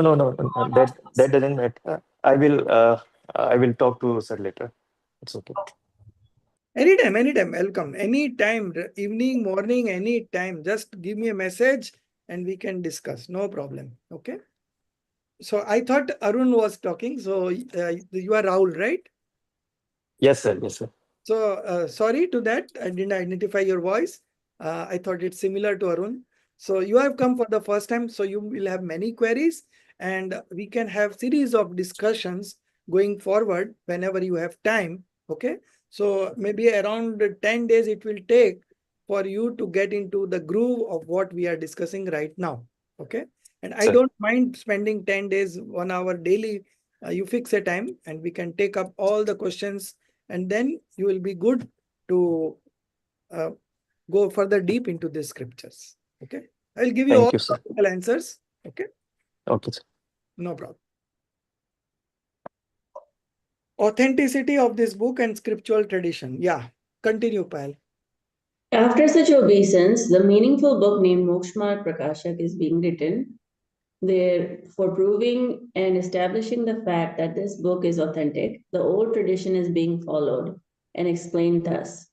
S9: That doesn't matter. I will talk to sir later. It's okay.
S1: Anytime, welcome. Anytime, evening, morning, anytime. Just give me a message and we can discuss. No problem. Okay. So I thought Arun was talking. So you are Rahul, right?
S9: Yes, sir. Yes, sir.
S1: So sorry to that. I didn't identify your voice. I thought it's similar to Arun. So you have come for the first time. So you will have many queries and we can have series of discussions going forward whenever you have time. Okay. So maybe around 10 days it will take for you to get into the groove of what we are discussing right now. Okay. And I
S9: Sir.
S1: don't mind spending 10 days, 1 hour daily. You fix a time and we can take up all the questions and then you will be good to go further deep into the scriptures. Okay. I'll give you all
S9: Thank you, sir.
S1: practical answers. Okay.
S9: Okay, sir.
S1: No problem. Authenticity of this book and scriptural tradition. Yeah. Continue, Pal.
S8: After such obeisance, the meaningful book named Mokshmarg Prakashak is being written there for proving and establishing the fact that this book is authentic. The old tradition is being followed and explained thus.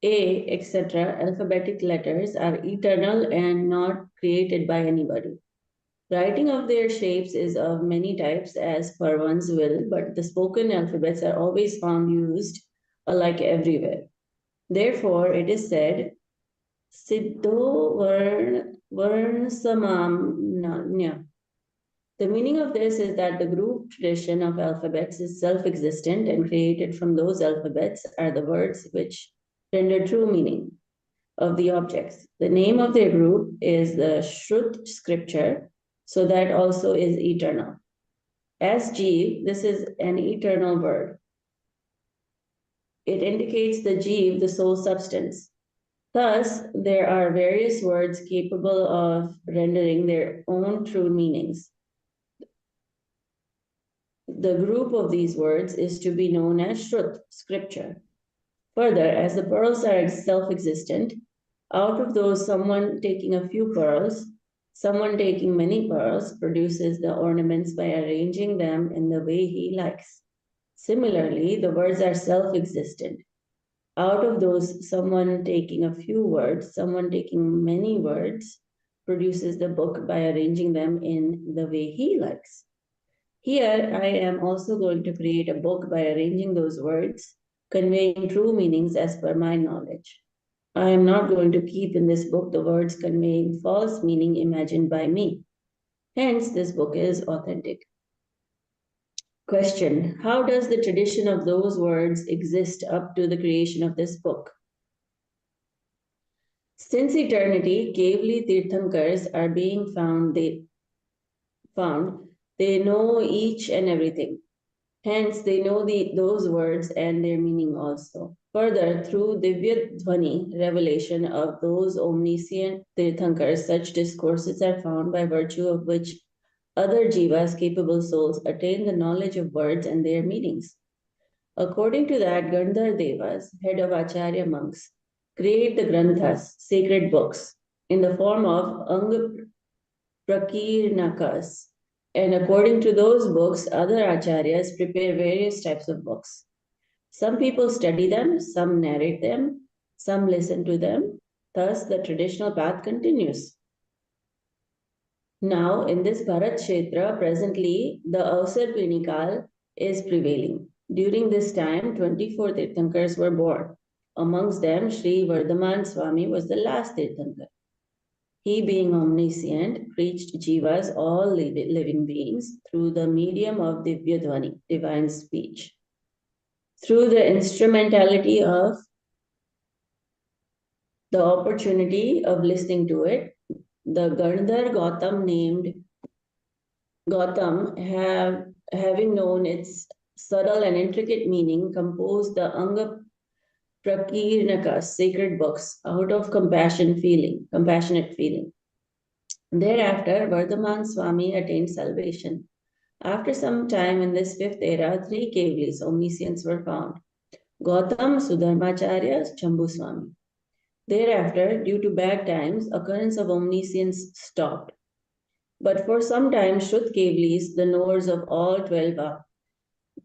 S8: A, etc., alphabetic letters are eternal and not created by anybody. Writing of their shapes is of many types as per one's will, but the spoken alphabets are always found used alike everywhere. Therefore, it is said, Siddho Varnasamamnya. The meaning of this is that the group tradition of alphabets is self-existent and created from those alphabets are the words which render true meaning of the objects. The name of their group is the Shrut scripture, so that also is eternal. As Jeev, this is an eternal word. It indicates the Jeev, the soul substance. Thus, there are various words capable of rendering their own true meanings. The group of these words is to be known as Shrut, scripture. Further, as the pearls are self-existent, out of those, someone taking a few pearls, someone taking many pearls produces the ornaments by arranging them in the way he likes. Similarly, the words are self-existent. Out of those, someone taking a few words, someone taking many words produces the book by arranging them in the way he likes. Here, I am also going to create a book by arranging those words, conveying true meanings as per my knowledge. I am not going to keep in this book the words conveying false meaning imagined by me. Hence, this book is authentic. Question: how does the tradition of those words exist up to the creation of this book? Since eternity, Kevali Tirthankars are being found, they know each and everything. Hence, they know those words and their meaning also. Further, through Divya Dhvani, revelation of those omniscient Tirthankars, such discourses are found by virtue of which other jivas, capable souls, attain the knowledge of words and their meanings. According to that, Gandhar Devas, head of Acharya monks, create the Granthas, sacred books, in the form of Anga Prakirnakas. And according to those books, other acharyas prepare various types of books. Some people study them, some narrate them, some listen to them. Thus, the traditional path continues. Now, in this Bharat Kshetra, presently, the Avsarpini Kal is prevailing. During this time, 24 Tirthankars were born. Amongst them, Sri Vardhaman Swami was the last Tirthankar. He, being omniscient, preached jivas, all living beings, through the medium of Divya Dhvani, divine speech. Through the instrumentality of the opportunity of listening to it, the Gandhar Gautam named Gautam, having known its subtle and intricate meaning, composed the Anga Prakirnakas, sacred books, out of compassionate feeling. Thereafter, Vardhaman Swami attained salvation. After some time in this fifth era, three Kevlis, omniscients, were found: Gautam, Sudharmacharya, Shambhu Swami. Thereafter, due to bad times, occurrence of omniscience stopped. But for some time, Shrut Kevlis, the knowers of all 12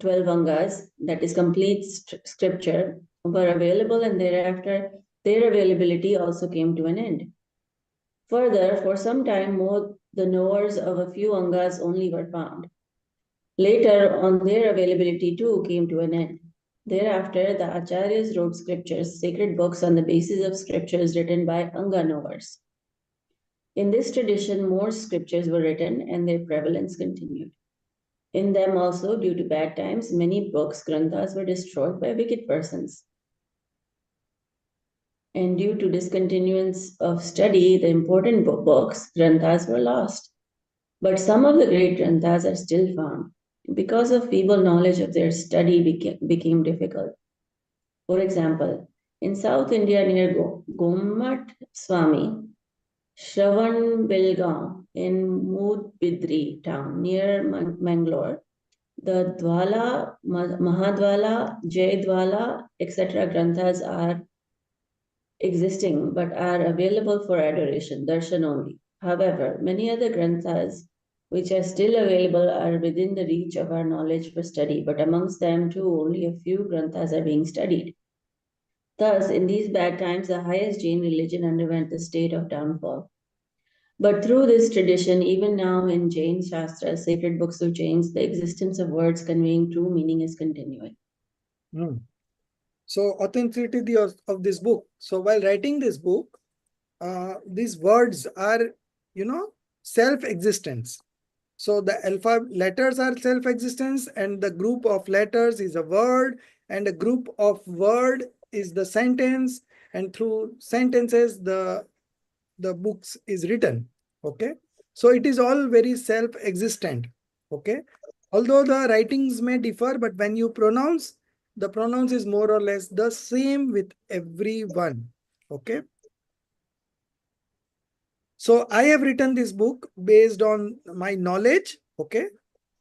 S8: Angas, that is complete scripture, were available, and thereafter their availability also came to an end. Further, for some time more, the knowers of a few Angas only were found. Later on, their availability too came to an end. Thereafter, the Acharyas wrote scriptures, sacred books, on the basis of scriptures written by Anga knowers. In this tradition, more scriptures were written and their prevalence continued. In them also, due to bad times, many books, granthas, were destroyed by wicked persons. And due to discontinuance of study, the important books, granthas, were lost. But some of the great granthas are still found. Because of feeble knowledge of their study became difficult. For example, in South India near Gomat Swami, Shravan Belgaon in Moodbidri town near Mangalore, the Dwala, Mahadwala, Jaydwala, etc. granthas are existing but are available for adoration, darshan only. However, many other granthas which are still available are within the reach of our knowledge for study, but amongst them too only a few granthas are being studied. Thus, in these bad times, the highest Jain religion underwent the state of downfall. But through this tradition, even now in Jain Shastras, sacred books of Jains, the existence of words conveying true meaning is continuing.
S1: So, authenticity of this book. So, while writing this book, these words are, self-existence. So, the alpha letters are self-existence, and the group of letters is a word, and a group of word is the sentence, and through sentences, the books is written. Okay. So, it is all very self-existent. Okay. Although the writings may differ, but when you pronounce, the pronounce is more or less the same with everyone. Okay. So I have written this book based on my knowledge. Okay.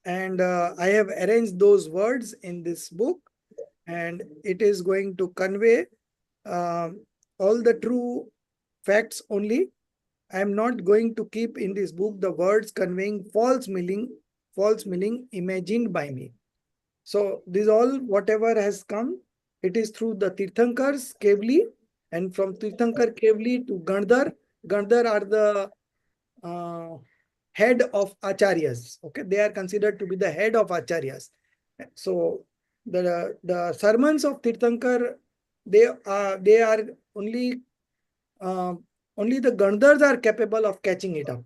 S1: And I have arranged those words in this book, and it is going to convey all the true facts only. I am not going to keep in this book the words conveying false meaning imagined by me. So this all whatever has come, it is through the Tirthankars Kevli, and from Tirthankar Kevli to Gandhar. Gandhar are the head of Acharyas. Okay, they are considered to be the head of Acharyas. So the sermons of Tirthankar, they are only the Gandhars are capable of catching it up.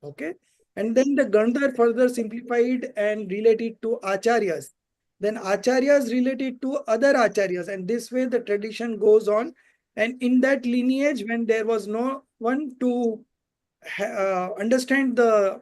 S1: Okay. And then the Gandhar further simplified and related to Acharyas. Then Acharyas related to other Acharyas. And this way the tradition goes on. And in that lineage, when there was no one to understand to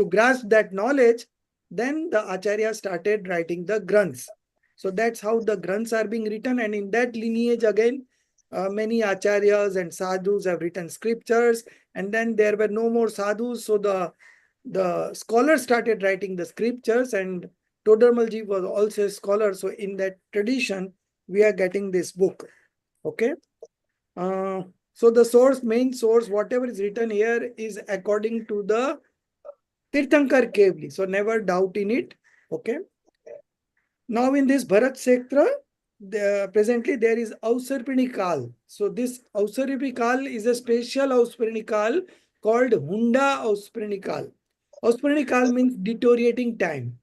S1: grasp that knowledge, then the Acharya started writing the Granths. So that's how the Granths are being written. And in that lineage again, many Acharyas and Sadhus have written scriptures. And then there were no more Sadhus. So the scholars started writing the scriptures, and Todarmalji was also a scholar. So in that tradition, we are getting this book. Okay. So the main source, whatever is written here is according to the Tirthankar Kevli. So never doubt in it. Okay. Now in this Bharat Kshetra, presently there is Avsarpini Kal. So this Avsarpini Kal is a special Avsarpini Kal called Hunda Auspernikal. Auspernikal means deteriorating time.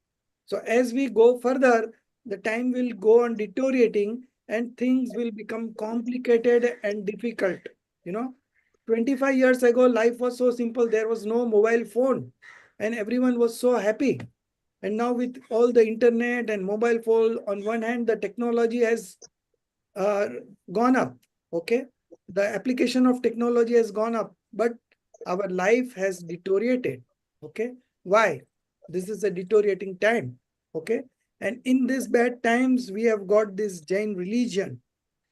S1: So as we go further, the time will go on deteriorating and things will become complicated and difficult. 25 years ago, life was so simple. There was no mobile phone and everyone was so happy. And now with all the internet and mobile phone, on one hand, the technology has gone up. Okay. The application of technology has gone up, but our life has deteriorated. Okay. Why? This is a deteriorating time. Okay. And in these bad times, we have got this Jain religion.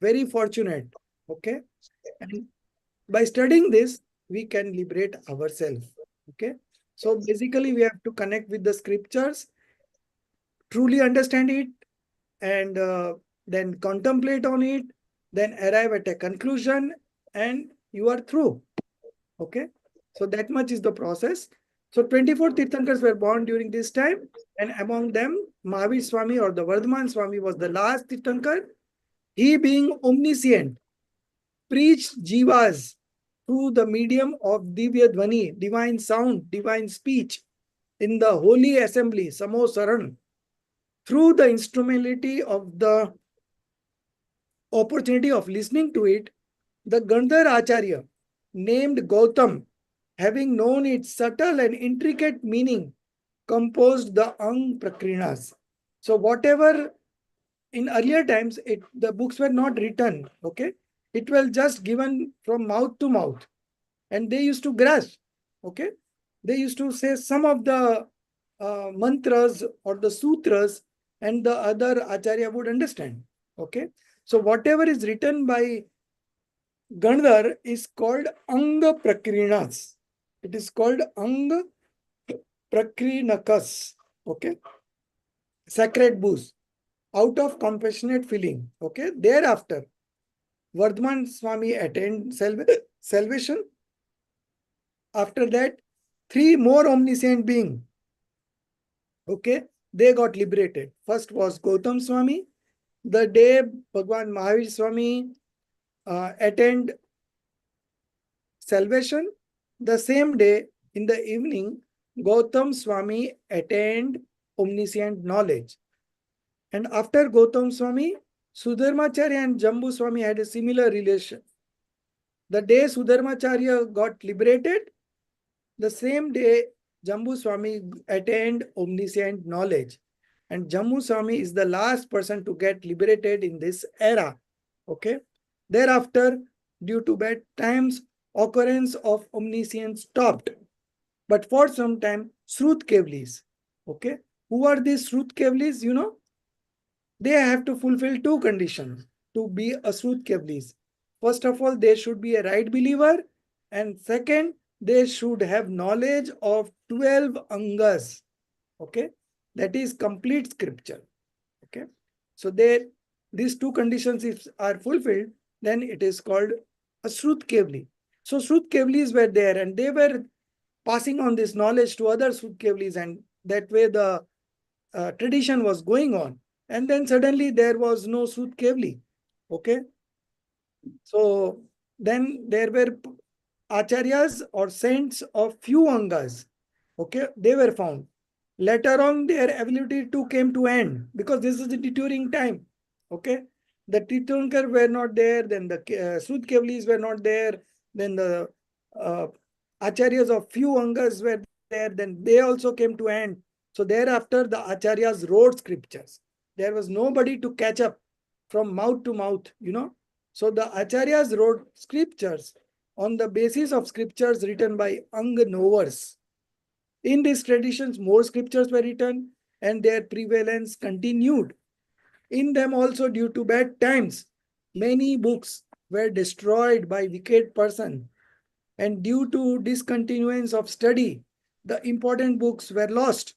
S1: Very fortunate. Okay. And by studying this, we can liberate ourselves. Okay. So basically, we have to connect with the scriptures, truly understand it, and then contemplate on it, then arrive at a conclusion, and you are through. Okay. So that much is the process. So 24 Tirthankars were born during this time, and among them, Mahavir Swami or the Vardhaman Swami was the last Tirthankar. He, being omniscient, preached jivas through the medium of Divya Dhvani, divine sound, divine speech, in the holy assembly, Samo Saran, through the instrumentality of the opportunity of listening to it. The Gandhar Acharya, named Gautam, having known its subtle and intricate meaning, composed the Ang Prakrinas. So whatever in earlier times, the books were not written, okay? It was just given from mouth to mouth. And they used to grasp, okay? They used to say some of the mantras or the sutras, and the other Acharya would understand, okay? So whatever is written by Gandhar is called Anga Prakrinas. It is called Anga Prakrinakas. Okay. Sacred books. Out of compassionate feeling. Okay. Thereafter, Vardhaman Swami attained salvation. After that, 3 more omniscient beings. Okay. They got liberated. First was Gautam Swami. The day Bhagwan Mahavir Swami attained salvation, the same day in the evening, Gautam Swami attained omniscient knowledge. And after Gautam Swami, Sudharmacharya and Jambu Swami had a similar relation. The day Sudharmacharya got liberated, the same day Jambu Swami attained omniscient knowledge. And Jambu Swami is the last person to get liberated in this era. Okay. Thereafter, due to bad times, occurrence of omniscience stopped. But for some time, Srut Kevlis. Okay. Who are these Srut Kevlis? They have to fulfill 2 conditions to be a Srut Kevlis. First of all, they should be a right believer. And second, they should have knowledge of 12 Angas. Okay. That is complete scripture. Okay. So these 2 conditions if are fulfilled, then it is called a Srut Kevli. So Srut Kevlis were there and they were passing on this knowledge to other Srut Kevlis, and that way the tradition was going on. And then suddenly there was no Srut Kevli. Okay. So then there were acharyas or saints of few angas. Okay. They were found. Later on, their ability to came to end because this is the deteriorating time. Okay. The Tirthankar were not there, then the Srut Kevlis were not there, then the acharyas of few angas were there, then they also came to end. So thereafter, the acharyas wrote scriptures. There was nobody to catch up from mouth to mouth, So the acharyas wrote scriptures on the basis of scriptures written by Ang-knowers. In these traditions, more scriptures were written and their prevalence continued. In them also, due to bad times, many books were destroyed by wicked persons. And due to discontinuance of study, the important books were lost.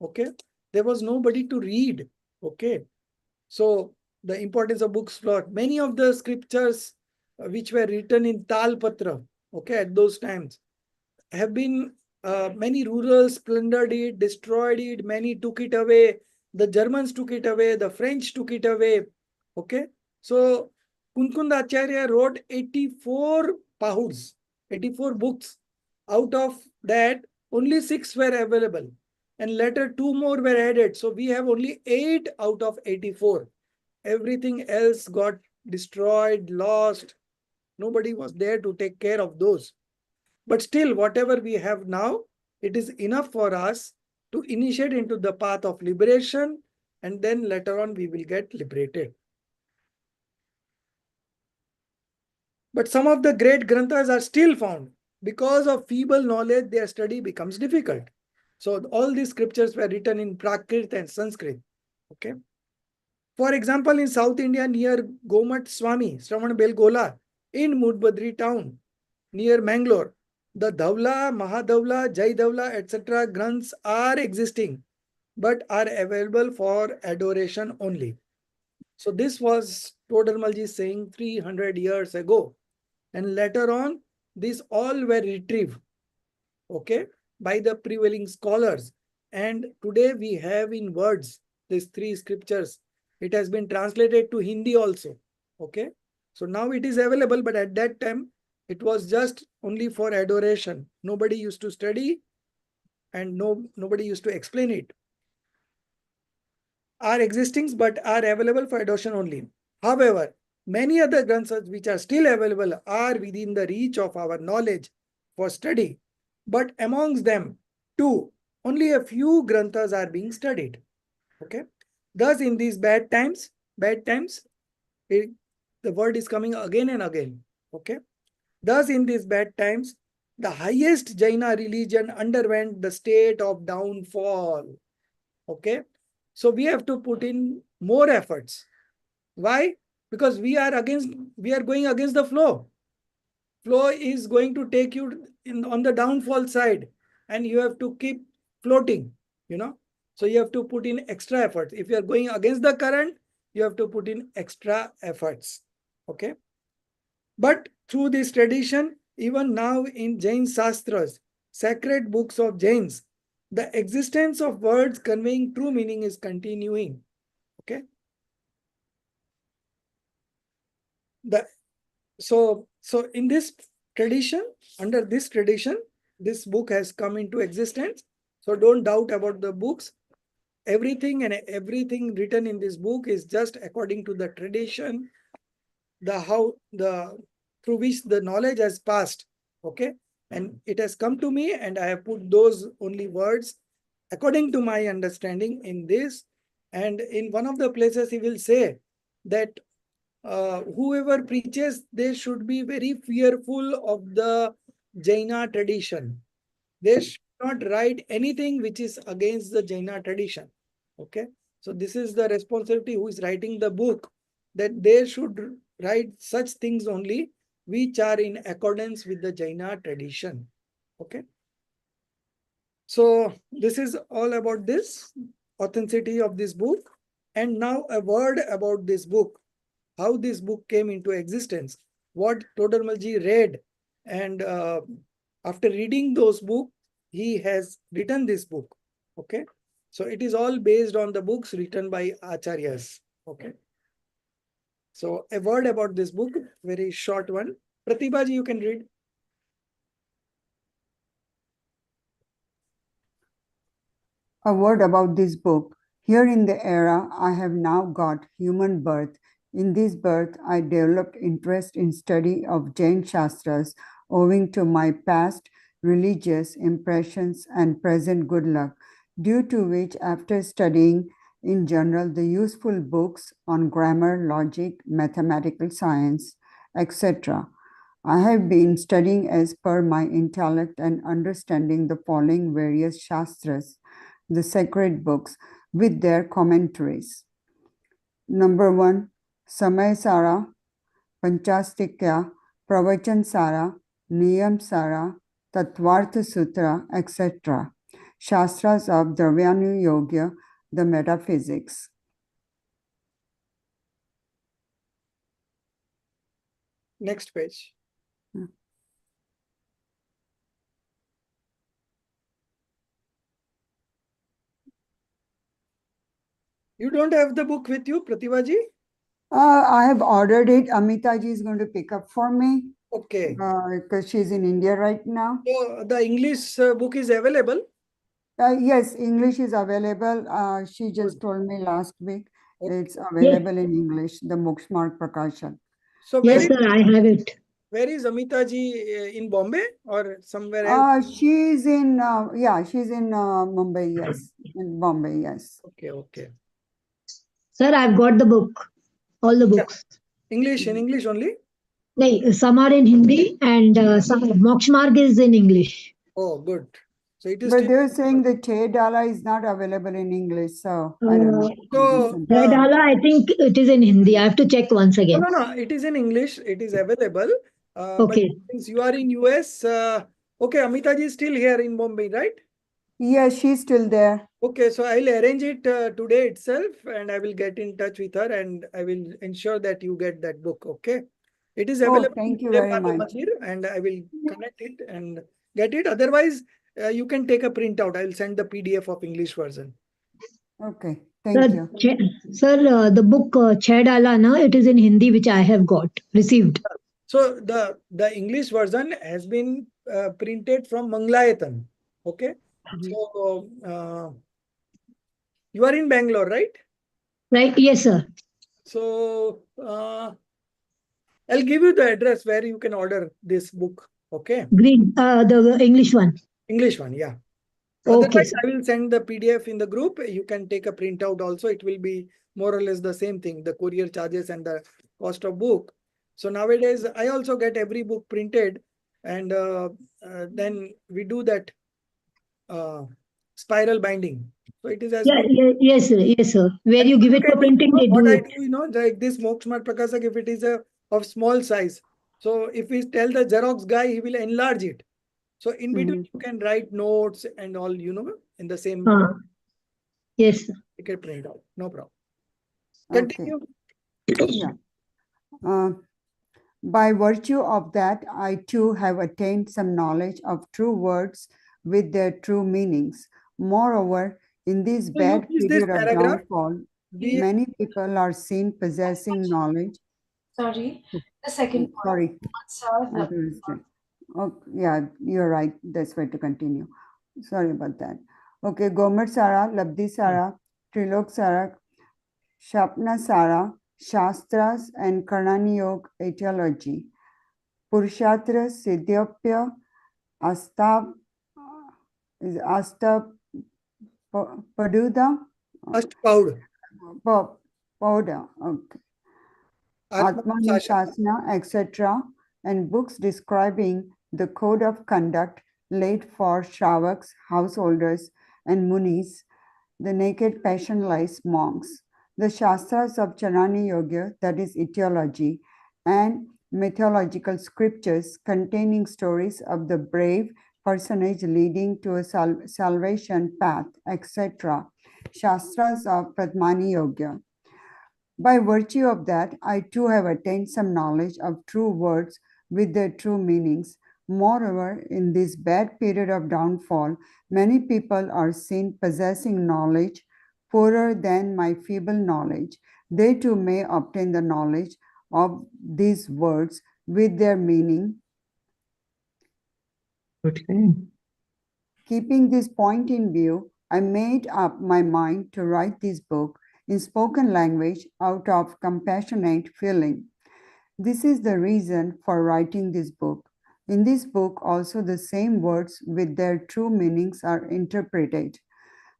S1: Okay. There was nobody to read. Okay. So the importance of books lost. Many of the scriptures which were written in Talpatra, okay, at those times, have been many rurals plundered it, destroyed it, many took it away. The Germans took it away, the French took it away. Okay. So Kunkund Acharya wrote 84 pahuds, 84 books Out of that, only 6 were available. And later 2 more were added. So we have only 8 out of 84. Everything else got destroyed, lost. Nobody was there to take care of those. But still, whatever we have now, it is enough for us to initiate into the path of liberation, and then later on we will get liberated. But some of the great granthas are still found. Because of feeble knowledge, their study becomes difficult. So all these scriptures were written in Prakrit and Sanskrit. Okay. For example, in South India, near Gomat Swami, Shravan Belgola, in Mudbadri town, near Mangalore, the Dhawla, Mahadhavla, Jai Dhawla, etc. granths are existing, but are available for adoration only. So this was Todalmalji saying 300 years ago. And later on, these all were retrieved, okay, by the prevailing scholars. And today we have in words these 3 scriptures. It has been translated to Hindi also, okay. So now it is available, but at that time, it was just only for adoration. Nobody used to study and nobody used to explain it. Are existing but are available for adoration only. However, many other granthas which are still available are within the reach of our knowledge for study. But amongst them, too, only a few granthas are being studied. Okay. Thus, in these bad times, the word is coming again and again. Okay. Thus, in these bad times, the highest Jaina religion underwent the state of downfall. Okay. So we have to put in more efforts. Why? Because we are going against the flow. Flow is going to take you on the downfall side, and you have to keep floating, So you have to put in extra efforts. If you are going against the current, you have to put in extra efforts. Okay. But through this tradition, even now in Jain Shastras, sacred books of Jains, the existence of words conveying true meaning is continuing. Okay. So in this tradition, under this tradition, this book has come into existence. So don't doubt about the books. Everything written in this book is just according to the tradition, through which the knowledge has passed. Okay. And it has come to me, and I have put those only words according to my understanding in this. And in one of the places, he will say that whoever preaches, they should be very fearful of the Jaina tradition. They should not write anything which is against the Jaina tradition. Okay. So this is the responsibility who is writing the book, that they should write such things only which are in accordance with the Jaina tradition. Okay. So this is all about this authenticity of this book. And now a word about this book, how this book came into existence, what Todalmalji read, and after reading those books, he has written this book. Okay. So it is all based on the books written by Acharyas. Okay. So a word about this book, very short one. Pratibhaji, you can read.
S5: A word about this book. Here in the era, I have now got human birth. In this birth, I developed interest in study of Jain Shastras owing to my past religious impressions and present good luck, due to which, after studying in general the useful books on grammar, logic, mathematical science, etc., I have been studying as per my intellect and understanding the following various Shastras, the sacred books, with their commentaries. Number 1, Samay Sara, Panchastikya, Pravachan Sara, Niyam Sara, Tatvartha Sutra, etc. Shastras of Dravyanu Yogya, the metaphysics.
S1: Next page. You don't have the book with you, Pratibhaji?
S5: I have ordered it. Amitaji is going to pick up for me.
S1: Okay.
S5: because she's in India right now.
S1: So the English book is available?
S5: Yes, English is available. She just
S1: Good.
S5: told me last week
S1: Okay.
S5: it's available in English, the Moksmark Prakashan.
S1: So
S3: Yes, sir, I have it.
S1: where is Amita ji, in Bombay or somewhere else?
S5: She's in, she's in Mumbai, yes, in Bombay, yes.
S1: Okay, okay.
S3: Sir, I've got the book, all the
S1: Yeah.
S3: books.
S1: English, in English only?
S3: No, some are in Hindi and some Moksha Marg is in English.
S1: Oh, good. So it is
S5: But
S1: still.
S5: they're saying the Che Dala is not available in English, so I don't know.
S1: So,
S3: Red Hala, I think it is in Hindi. I have to check once
S1: no,
S3: again.
S1: no, no. It is in English. It is available. But
S3: Okay.
S1: since you are in US, okay, Amita ji is still here in Bombay, right?
S5: Yes, she's still there.
S1: Okay, so I'll arrange it today itself, and I will get in touch with her, and I will ensure that you get that book. Okay, it is
S5: Oh,
S1: available in
S5: thank you very much.
S1: Mandir, and I will connect it and get it. Otherwise, you can take a printout. I will send the PDF of English version.
S5: Okay, thank you.
S3: Sir, the book Chai Dala, na, it is in Hindi, which I have got received.
S1: So the English version has been printed from Manglayatan. Okay, so you are in Bangalore, right?
S3: Right? Yes, sir.
S1: So I'll give you the address where you can order this book. Okay.
S3: Green, the English one.
S1: English one, yeah.
S3: Okay,
S1: Otherwise,
S3: sir.
S1: I will send the PDF in the group. You can take a printout also. It will be more or less the same thing, the courier charges and the cost of book. So nowadays, I also get every book printed, and then we do that spiral binding. So it is as
S3: Yeah,
S1: we.
S3: yes, sir. Yes, sir. Where
S1: And
S3: you give it
S1: look
S3: for
S1: at it,
S3: printing, they
S1: what
S3: do
S1: I
S3: it.
S1: do, like this Moksmat Prakasak, if it is of small size. So if we tell the Xerox guy, he will enlarge it. So in between, you can write notes and all, in the same.
S3: Yes, sir.
S1: You can print out. No problem.
S5: Okay.
S1: Continue.
S5: Yeah. By virtue of that, I too have attained some knowledge of true words with their true meanings. Moreover, in this
S1: So you
S5: bad
S1: use this
S5: period of
S1: paragraph.
S5: downfall, many people are seen possessing knowledge.
S2: Sorry, the second point.
S5: Sorry,
S2: Sir,
S5: I understand. Oh, yeah, you're right. That's why to continue. Sorry about that. Okay, Gomer Sara, Labdi Sara, Trilok Sara, Shapna Sara, Shastras and Karnani Yoga etiology. Purushatra Siddhyapya Asta is Asta Paduda
S1: Ashpaud.
S5: Pauda, okay. Atmanusasana, etc., and books describing the code of conduct laid for Shravaks, householders, and Munis, the naked passionless monks. The Shastras of Charani Yoga, that is etiology, and mythological scriptures containing stories of the brave personage leading to a salvation path, etc. Shastras of Padmani Yoga. By virtue of that, I too have attained some knowledge of true words with their true meanings. Moreover, in this bad period of downfall, many people are seen possessing knowledge poorer than my feeble knowledge. They too may obtain the knowledge of these words with their meaning.
S6: Okay.
S5: Keeping this point in view, I made up my mind to write this book in spoken language out of compassionate feeling. This is the reason for writing this book. In this book, also the same words with their true meanings are interpreted.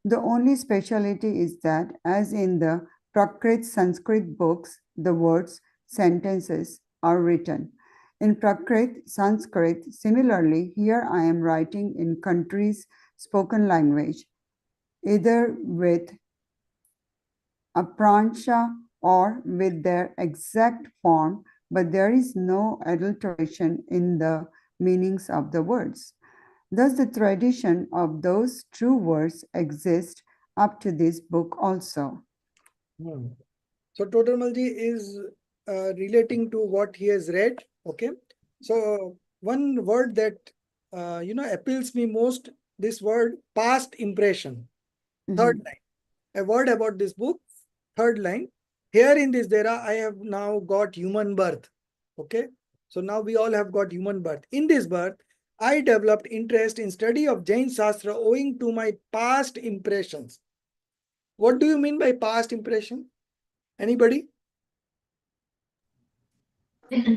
S5: The only speciality is that, as in the Prakrit Sanskrit books, the words, sentences are written. In Prakrit Sanskrit, similarly, here I am writing in country's spoken language, either with apransha or with their exact form, but there is no adulteration in the meanings of the words. Thus, the tradition of those true words exists up to this book also.
S1: So Totalmalji is relating to what he has read. Okay. So one word that appeals me most, this word past impression. Third line. A word about this book. Third line. Here in this Dera, I have now got human birth. Okay. So now we all have got human birth. In this birth, I developed interest in study of Jain Shastra owing to my past impressions. What do you mean by past impression? Anybody?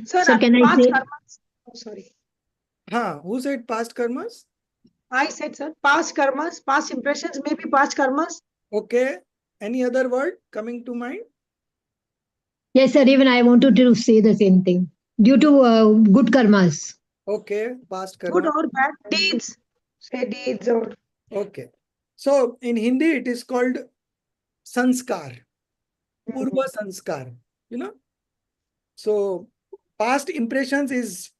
S10: Sir,
S3: So can I
S10: past
S3: say?
S10: karmas. Oh, sorry.
S1: Who said past karmas?
S10: I said, sir, past karmas, past impressions, maybe past karmas.
S1: Okay. Any other word coming to mind?
S3: Yes, sir. Even I wanted to say the same thing. Due to good karmas.
S1: Okay, past
S10: Good
S1: karma.
S10: or bad deeds. Say deeds or.
S1: Okay. So in Hindi, it is called sanskar, purva sanskar. You know? So past impressions is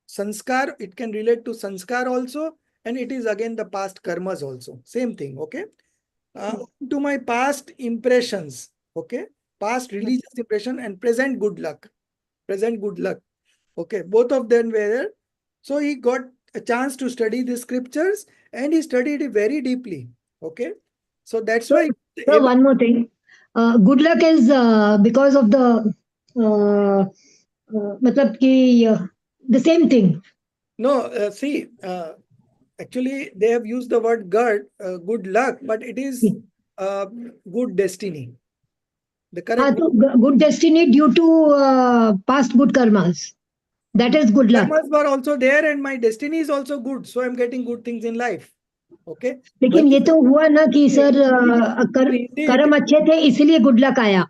S1: sanskar. It can relate to sanskar also. And it is again the past karmas also. Same thing. Okay. To my past impressions. Okay. Past religious impression and present good luck. Present good luck. Okay. Both of them were there. So he got a chance to study the scriptures and he studied it very deeply. Okay. So that's why.
S3: So one more thing. Good luck is because of the matlab ki, the same thing.
S1: No, see, actually, they have used the word good luck, but it is good destiny. The correct
S3: So good destiny due to past good karmas. That is good luck.
S1: karmas were also there, and my destiny is also good. So I'm getting good things in life. Okay.
S3: लेकिन ये तो हुआ ना कि sir कर्म अच्छे थे इसीलिए गुड लक आया.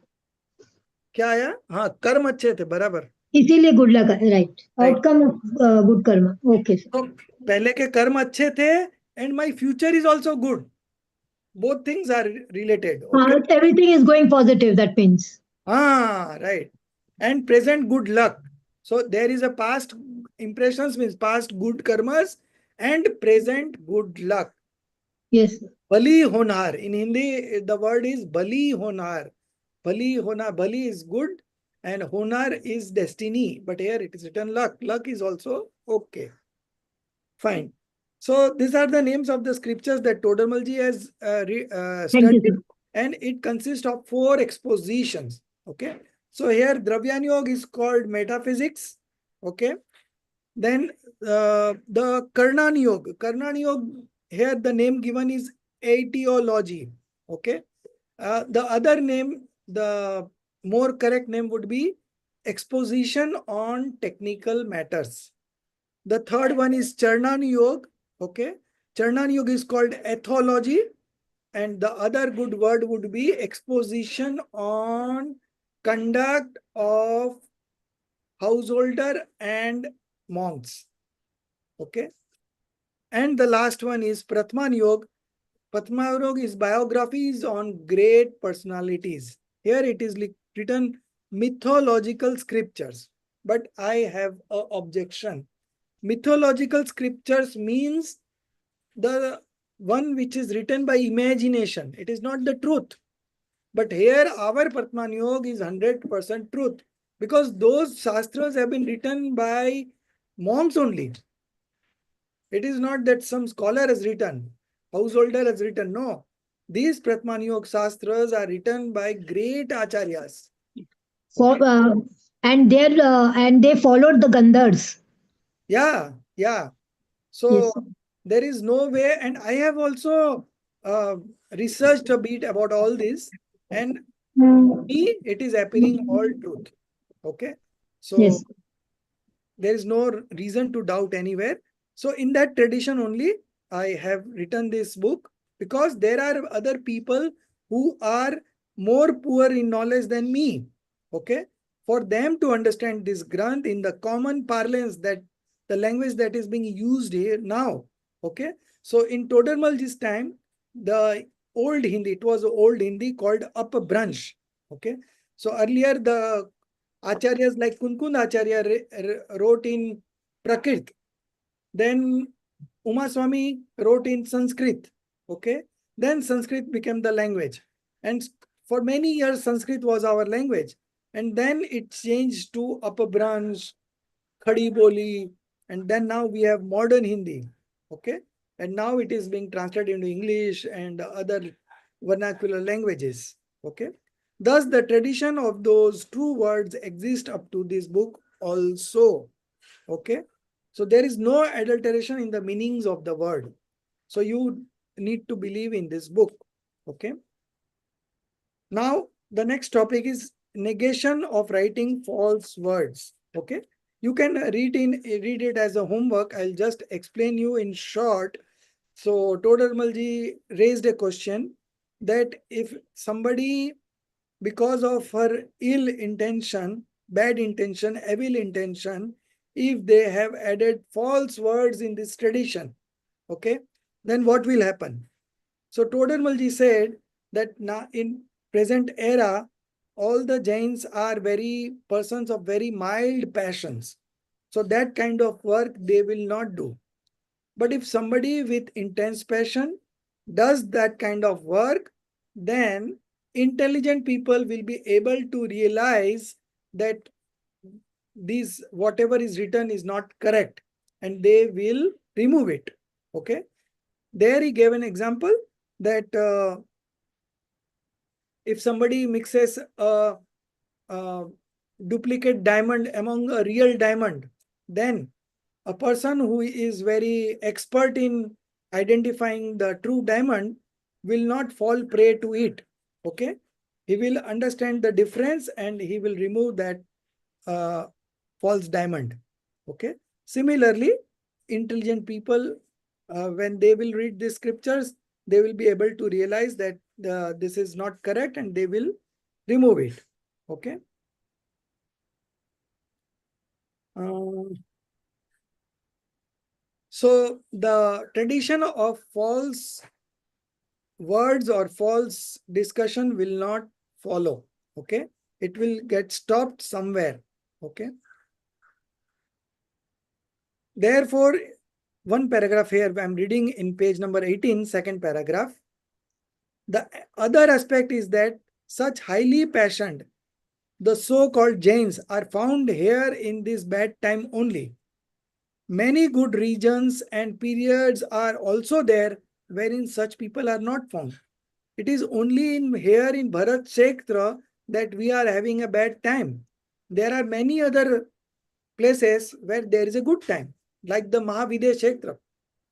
S1: क्या आया? हाँ, कर्म अच्छे थे, बराबर.
S3: इसीलिए good luck, right. Outcome good karma. Okay sir.
S1: तो पहले के कर्म अच्छे थे and my future is also good. Both things are related. Okay.
S3: Everything is going positive, that means.
S1: Right. And present good luck. So there is a past impressions means past good karmas and present good luck.
S3: Yes.
S1: Bali honar. In Hindi, the word is bali honar. Bali honar. Bali is good and honar is destiny. But here it is written luck. Luck is also okay. Fine. So these are the names of the scriptures that Todamalji has studied, and it consists of 4 expositions. Okay. So here Dravyan Yoga is called metaphysics. Okay. Then the Karnan Yoga. Karnan Yoga, here the name given is etiology. Okay. The other name, the more correct name would be exposition on technical matters. The third one is Charnan Yoga. Okay. Charnan Yoga is called ethology. And the other good word would be exposition on conduct of householder and monks. Okay. And the last one is Pratman Yoga. Pratman Yoga is biographies on great personalities. Here it is written mythological scriptures. But I have an objection. Mythological scriptures means the one which is written by imagination. It is not the truth. But here our Pratman Yoga is 100% truth. Because those shastras have been written by monks only. It is not that some scholar has written, householder has written. No. These Pratman Yoga shastras are written by great acharyas.
S3: For, and they followed the Gandhars.
S1: Yeah. So
S3: Yes.
S1: there is no way, and I have also researched a bit about all this, and me, it is appearing all truth. Okay. So
S3: Yes.
S1: there is no reason to doubt anywhere. So in that tradition only, I have written this book because there are other people who are more poor in knowledge than me. Okay. For them to understand this Granth in the common parlance, that the language that is being used here now. Okay. So in Todarmalji's time, the old Hindi, it was old Hindi called Upbranch. Okay. So earlier the Acharyas like Kunkund Acharya wrote in Prakrit. Then Umaswamy wrote in Sanskrit. Okay. Then Sanskrit became the language. And for many years, Sanskrit was our language. And then it changed to Upbranch, Khadi Boli, and then now we have modern Hindi. Okay. And now it is being translated into English and other vernacular languages. Okay. Thus, the tradition of those true words exist up to this book also. Okay. So there is no adulteration in the meanings of the word. So you need to believe in this book. Okay. Now, the next topic is negation of writing false words. Okay. You can read it as a homework. I'll just explain you in short. So Todarmalji raised a question that if somebody, because of her ill intention, bad intention, evil intention, if they have added false words in this tradition, okay, then what will happen? So Todarmalji said that now in present era, all the Jains are very persons of very mild passions. So that kind of work they will not do. But if somebody with intense passion does that kind of work, then intelligent people will be able to realize that these whatever is written is not correct and they will remove it. Okay. There he gave an example that if somebody mixes a duplicate diamond among a real diamond, then a person who is very expert in identifying the true diamond will not fall prey to it. Okay. He will understand the difference and he will remove that false diamond. Okay. Similarly, intelligent people, when they will read the scriptures, they will be able to realize that this is not correct and they will remove it. Okay. So the tradition of false words or false discussion will not follow. Okay. It will get stopped somewhere. Okay. Therefore, one paragraph here, I'm reading in page number 18, second paragraph. The other aspect is that such highly passionate, the so-called Jains, are found here in this bad time only. Many good regions and periods are also there wherein such people are not found. It is only here in Bharat Kshetra that we are having a bad time. There are many other places where there is a good time, like the Mahavidya Kshetra.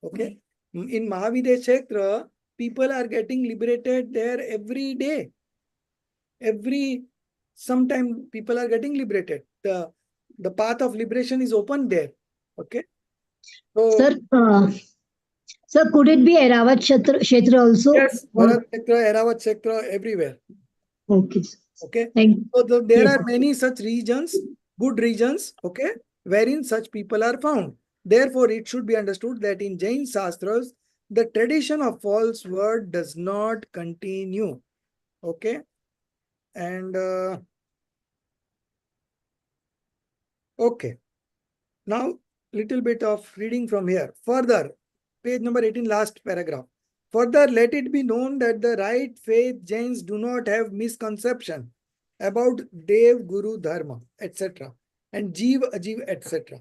S1: Okay. In Mahavidya Kshetra, people are getting liberated there every day. Sometime people are getting liberated. The path of liberation is open there. Okay. So,
S3: sir, could it be Eravat Kshetra also?
S1: Yes, Bharat Kshetra, Eravat Kshetra, everywhere.
S3: Okay.
S1: Okay.
S3: Thank you.
S1: So there are many such regions, good regions, okay, wherein such people are found. Therefore, it should be understood that in Jain Shastras, the tradition of false word does not continue. Okay. And okay. Now, little bit of reading from here. Further, page number 18, last paragraph. Further, let it be known that the right faith Jains do not have misconception about Dev, Guru, Dharma, etc. and Jeev, Ajiv, etc.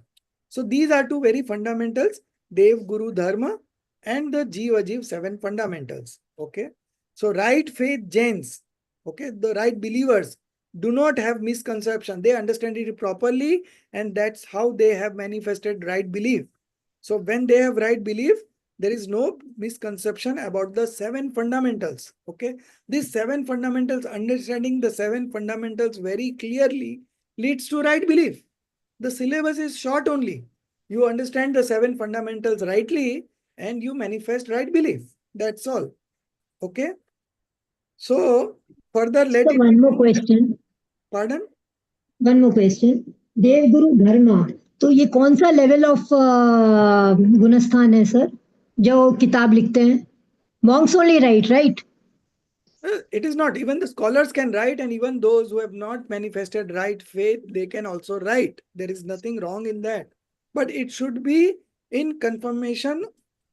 S1: So these are two very fundamentals, Dev, Guru, Dharma and the Jeev, Ajiv, 7 fundamentals. Okay. So right faith Jains, okay, the right believers do not have misconception. They understand it properly and that's how they have manifested right belief. So when they have right belief, there is no misconception about the 7 fundamentals. Okay. These 7 fundamentals, understanding the 7 fundamentals very clearly leads to right belief. The syllabus is short only. You understand the 7 fundamentals rightly and you manifest right belief. That's all. Okay. So further let it.
S3: One more question.
S1: Pardon?
S3: One more question. देव गुरु धर्मा तो ये कौन सा level of गुणस्थान है sir जो किताब लिखते हैं Monks only right
S1: It is not. Even the scholars can write, and even those who have not manifested right faith, they can also write. There is nothing wrong in that. But it should be in confirmation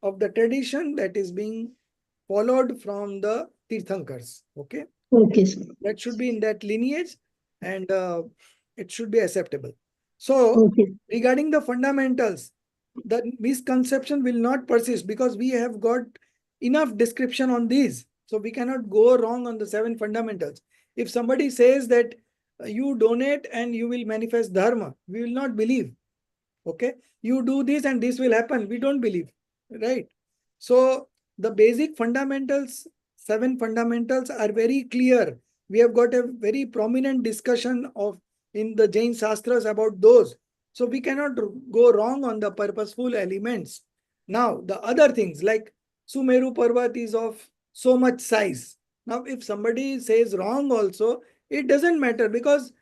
S1: of the tradition that is being followed from the Tirthankars. Okay.
S3: Okay, sir.
S1: That should be in that lineage and it should be acceptable. So, regarding the fundamentals, the misconception will not persist because we have got enough description on these. So, we cannot go wrong on the 7 fundamentals. If somebody says that you donate and you will manifest dharma, we will not believe. Okay, you do this and this will happen. We don't believe, right? So the basic fundamentals, 7 fundamentals are very clear. We have got a very prominent discussion of in the Jain Shastras about those. So we cannot go wrong on the purposeful elements. Now, the other things like Sumeru Parvat is of so much size. Now, if somebody says wrong also, it doesn't matter, because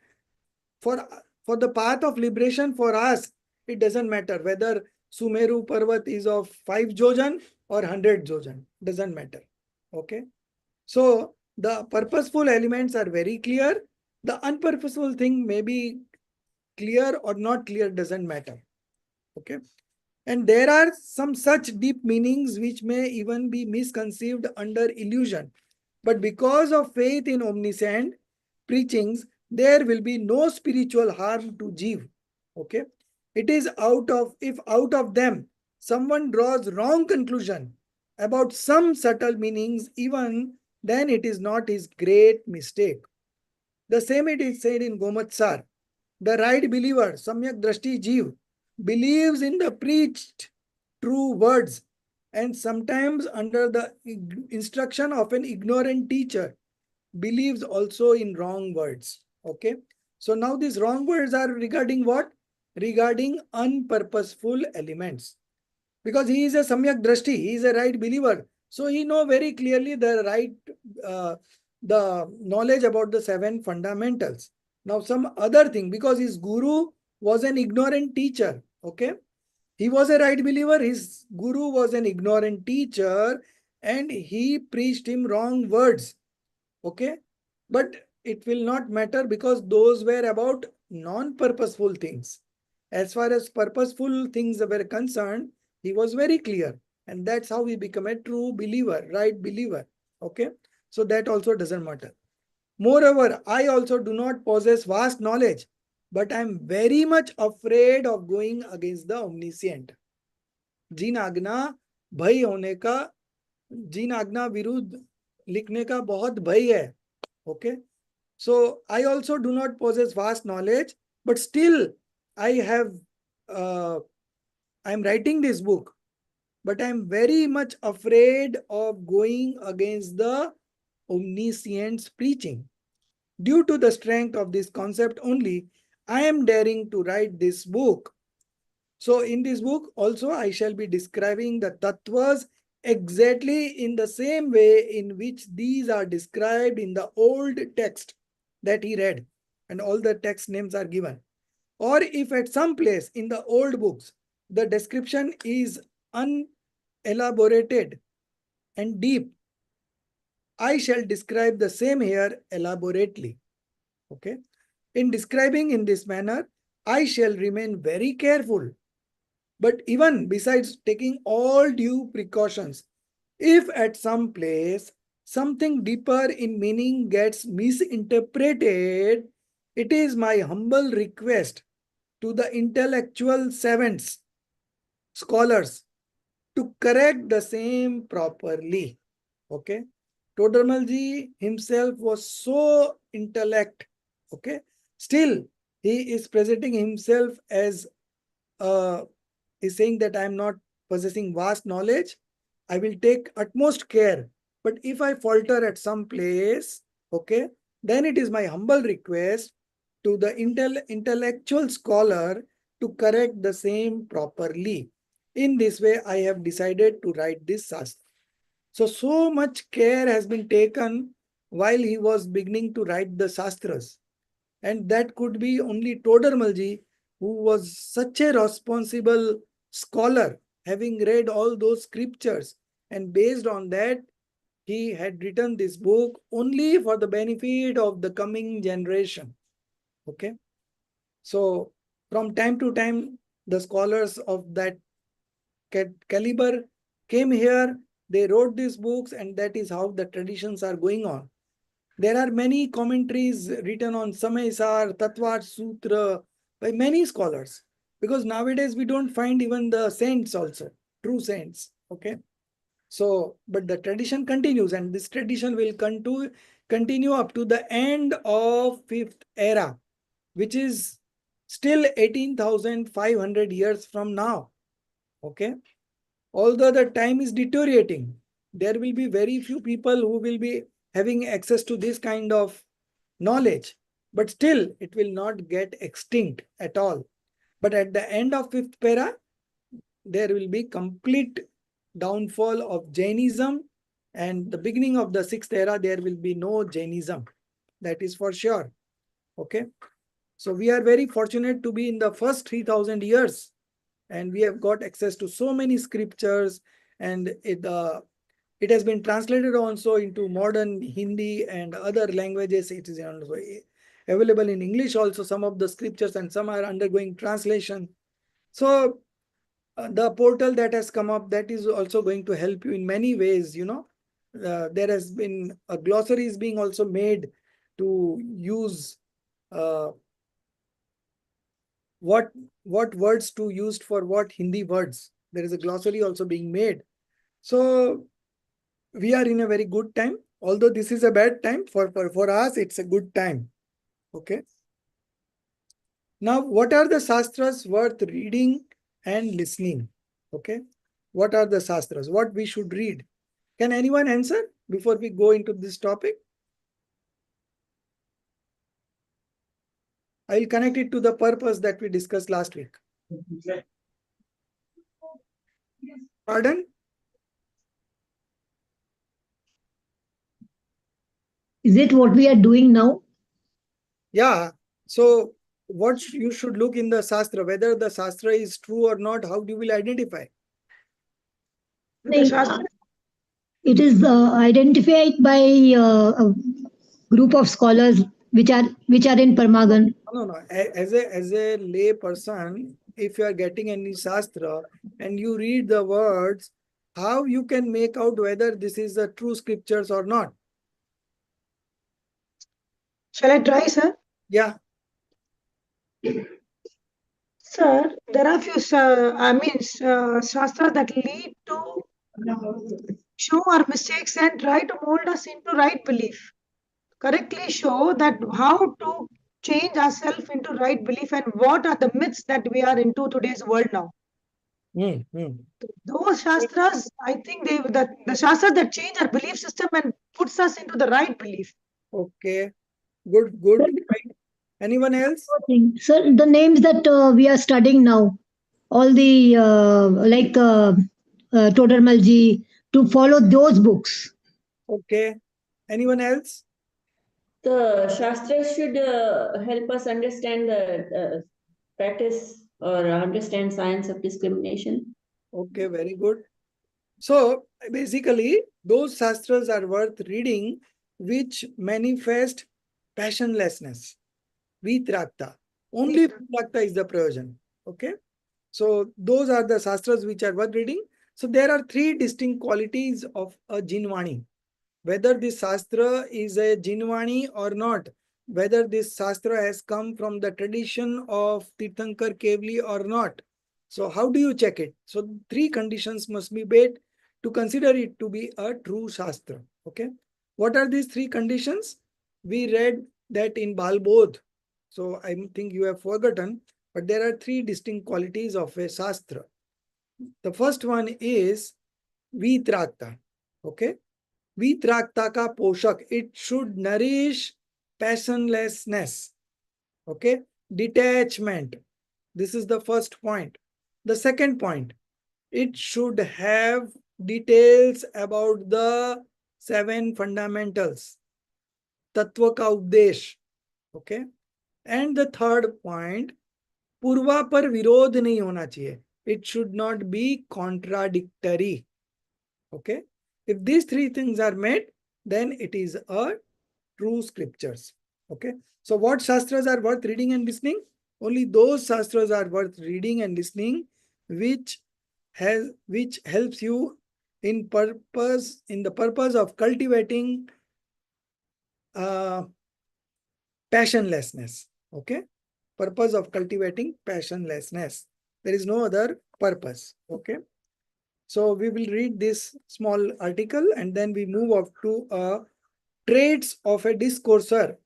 S1: for for the path of liberation for us, it doesn't matter whether Sumeru Parvat is of 5 jojan or 100 jojan. Doesn't matter. Okay. So the purposeful elements are very clear. The unpurposeful thing may be clear or not clear, doesn't matter. Okay. And there are some such deep meanings which may even be misconceived under illusion. But because of faith in omniscient preachings, there will be no spiritual harm to Jeev. Okay. It is if out of them someone draws wrong conclusion about some subtle meanings, even then it is not his great mistake. The same it is said in Gomatsar. The right believer, Samyak Drashti Jeev, believes in the preached true words, and sometimes under the instruction of an ignorant teacher, believes also in wrong words. Okay. So now these wrong words are regarding what? Regarding unpurposeful elements. Because he is a Samyak Drashti, he is a right believer. So he know very clearly uh, the knowledge about the 7 fundamentals. Now some other thing, because his guru was an ignorant teacher. Okay. He was a right believer, his guru was an ignorant teacher, and he preached him wrong words. Okay. But it will not matter, because those were about non-purposeful things. As far as purposeful things were concerned, he was very clear. And that's how we become a true believer, right believer. Okay. So that also doesn't matter. Moreover, I also do not possess vast knowledge, but I am very much afraid of going against the omniscient. जिन आज्ञा भय होने का, जिन आज्ञा विरुद्ध लिखने का बहुत भय है. Okay. So I also do not possess vast knowledge, but still I am writing this book, but I am very much afraid of going against the omniscient's preaching. Due to the strength of this concept only, I am daring to write this book. So in this book also I shall be describing the tattvas exactly in the same way in which these are described in the old text that he read, and all the text names are given. Or if at some place in the old books the description is unelaborated and deep, I shall describe the same here elaborately. Okay. In describing in this manner, I shall remain very careful. But even besides taking all due precautions, if at some place something deeper in meaning gets misinterpreted, it is my humble request to the intellectual savants, scholars, to correct the same properly. Okay. Todarmalji himself was so intellect. Okay. Still, he is presenting himself as is saying that I am not possessing vast knowledge. I will take utmost care. But if I falter at some place, okay, then it is my humble request to the intellectual scholar to correct the same properly. In this way, I have decided to write this Shastra. So much care has been taken while he was beginning to write the Shastras. And that could be only Todarmalji, who was such a responsible scholar, having read all those scriptures. And based on that, he had written this book only for the benefit of the coming generation. Okay. So from time to time, the scholars of that caliber came here, they wrote these books, and that is how the traditions are going on. There are many commentaries written on Samaysar, Tattva Sutra by many scholars, because nowadays we don't find even the saints also, true saints. Okay. So, but the tradition continues, and this tradition will continue up to the end of 5th era, which is still 18,500 years from now. Okay. Although the time is deteriorating, there will be very few people who will be having access to this kind of knowledge, but still it will not get extinct at all. But at the end of fifth para, there will be complete downfall of Jainism, and the beginning of the sixth era, there will be no Jainism. That is for sure. Okay. So we are very fortunate to be in the first 3,000 years, and we have got access to so many scriptures, and it has been translated also into modern Hindi and other languages. It is also available in English also, some of the scriptures, and some are undergoing translation. So the portal that has come up, that is also going to help you in many ways. There has been a glossary is being also made to use what words to use for what Hindi words. There is a glossary also being made. So we are in a very good time. Although this is a bad time, for us, it's a good time. Okay. Now, what are the Shastras worth reading and listening? Okay. What are the Shastras? What we should read? Can anyone answer before we go into this topic? I'll connect it to the purpose that we discussed last week. Pardon?
S3: Is it what we are doing now?
S1: Yeah. So what you should look in the Shastra, whether the Shastra is true or not, how you will identify?
S3: It is identified by a group of scholars which are in Parmagan.
S1: No. As a lay person, if you are getting any Shastra and you read the words, how you can make out whether this is the true scriptures or not?
S10: Shall I try, sir?
S1: Yeah.
S10: Sir, there are few, shastras that lead to show our mistakes and try to mold us into right belief. Correctly show that how to change ourselves into right belief and what are the myths that we are into today's world now. Those shastras, I think the shastras that change our belief system and puts us into the right belief.
S1: Okay. Good. Right. Anyone else?
S3: So the names that we are studying now, all the like Todarmalji, to follow those books.
S1: Okay. Anyone else?
S8: The Shastras should help us understand the practice or understand science of discrimination.
S1: Okay, very good. So basically, those Shastras are worth reading which manifest passionlessness. Vitrakta. Only Vitrakta is the prayojan. Okay. So those are the Shastras which are worth reading. So there are three distinct qualities of a Jinvani. Whether this Shastra is a Jinvani or not, whether this Shastra has come from the tradition of Tirthankar Kevli or not. So how do you check it? So three conditions must be met to consider it to be a true Shastra. Okay. What are these three conditions? We read that in Balbodh. So I think you have forgotten, but there are three distinct qualities of a Shastra. The first one is Vitrakta. Okay. Vitrakta ka poshak. It should nourish passionlessness. Okay. Detachment. This is the first point. The second point, it should have details about the 7 fundamentals. Tattva ka updesh. Okay. And the third point, पूर्वा पर विरोध नहीं होना चाहिए. It should not be contradictory. Okay. If these three things are met, then it is a true scriptures. Okay. So what Shastras are worth reading and listening? Only those Shastras are worth reading and listening which helps you in the purpose of cultivating passionlessness. Okay. Purpose of cultivating passionlessness. There is no other purpose. Okay. So we will read this small article and then we move up to traits of a discourser.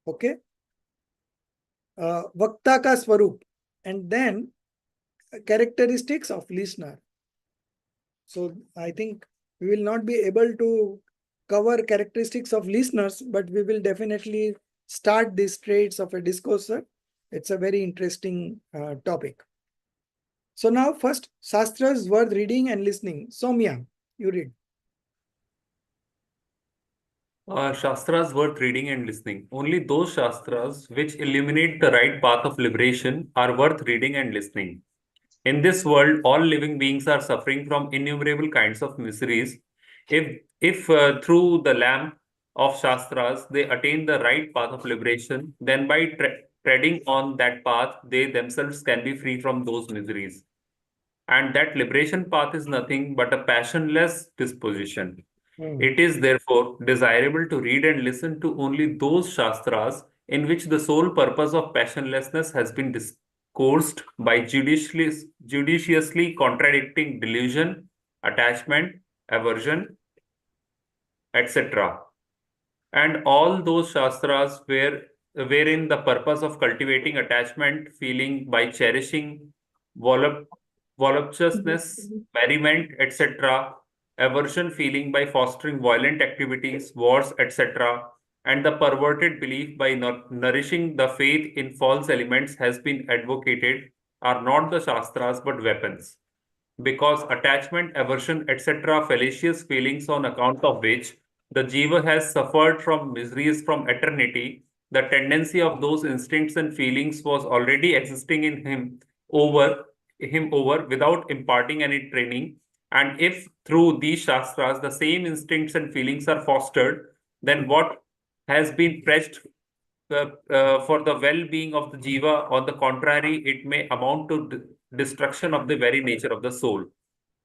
S1: Okay. Vakta ka swarup, and then characteristics of listener. So I think we will not be able to cover characteristics of listeners, but we will definitely start these traits of a discourser. It's a very interesting topic. So now first, Shastras worth reading and listening. Soumya, you read.
S4: Shastras worth reading and listening. Only those Shastras which illuminate the right path of liberation are worth reading and listening. In this world, all living beings are suffering from innumerable kinds of miseries. If through the lamp of Shastras they attain the right path of liberation, then by treading on that path, they themselves can be free from those miseries. And that liberation path is nothing but a passionless disposition. It is therefore desirable to read and listen to only those Shastras in which the sole purpose of passionlessness has been discoursed by judiciously contradicting delusion, attachment, aversion, etc. And all those Shastras wherein the purpose of cultivating attachment feeling by cherishing voluptuousness, merriment, etc., aversion feeling by fostering violent activities, wars, etc., and the perverted belief by nourishing the faith in false elements has been advocated are not the Shastras but weapons. Because attachment, aversion, etc., fallacious feelings on account of which the jiva has suffered from miseries from eternity, the tendency of those instincts and feelings was already existing in him over without imparting any training. And if through these shastras the same instincts and feelings are fostered, then what has been pressed for the well-being of the jiva, on the contrary, it may amount to destruction of the very nature of the soul.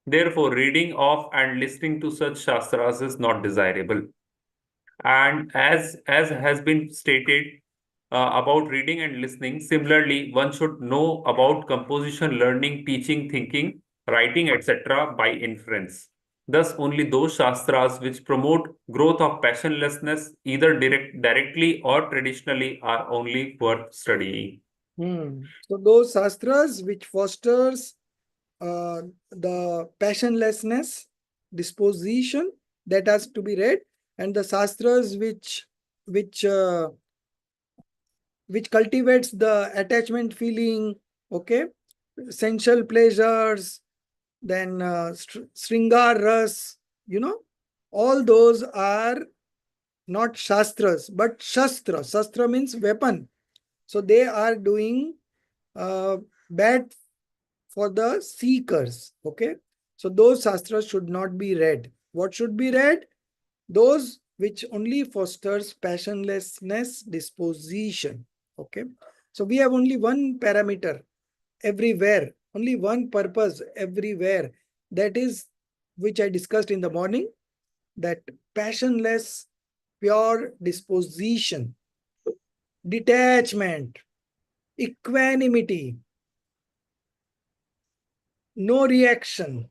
S4: Therefore, reading of and listening to such shastras is not desirable. And as has been stated about reading and listening, similarly, one should know about composition, learning, teaching, thinking, writing, etc. by inference. Thus, only those shastras which promote growth of passionlessness, either directly or traditionally, are only worth studying.
S1: So those shastras which fosters the passionlessness disposition, that has to be read, and the shastras which cultivates the attachment feeling, okay, sensual pleasures, then Sringar Ras, all those are not Shastras, but Shastra. Shastra means weapon. So they are doing bad for the seekers, okay? So those Shastras should not be read. What should be read? Those which only fosters passionlessness disposition, okay? So we have only one parameter everywhere, only one purpose everywhere. That is, which I discussed in the morning, that passionless, pure disposition, detachment, equanimity, no reaction,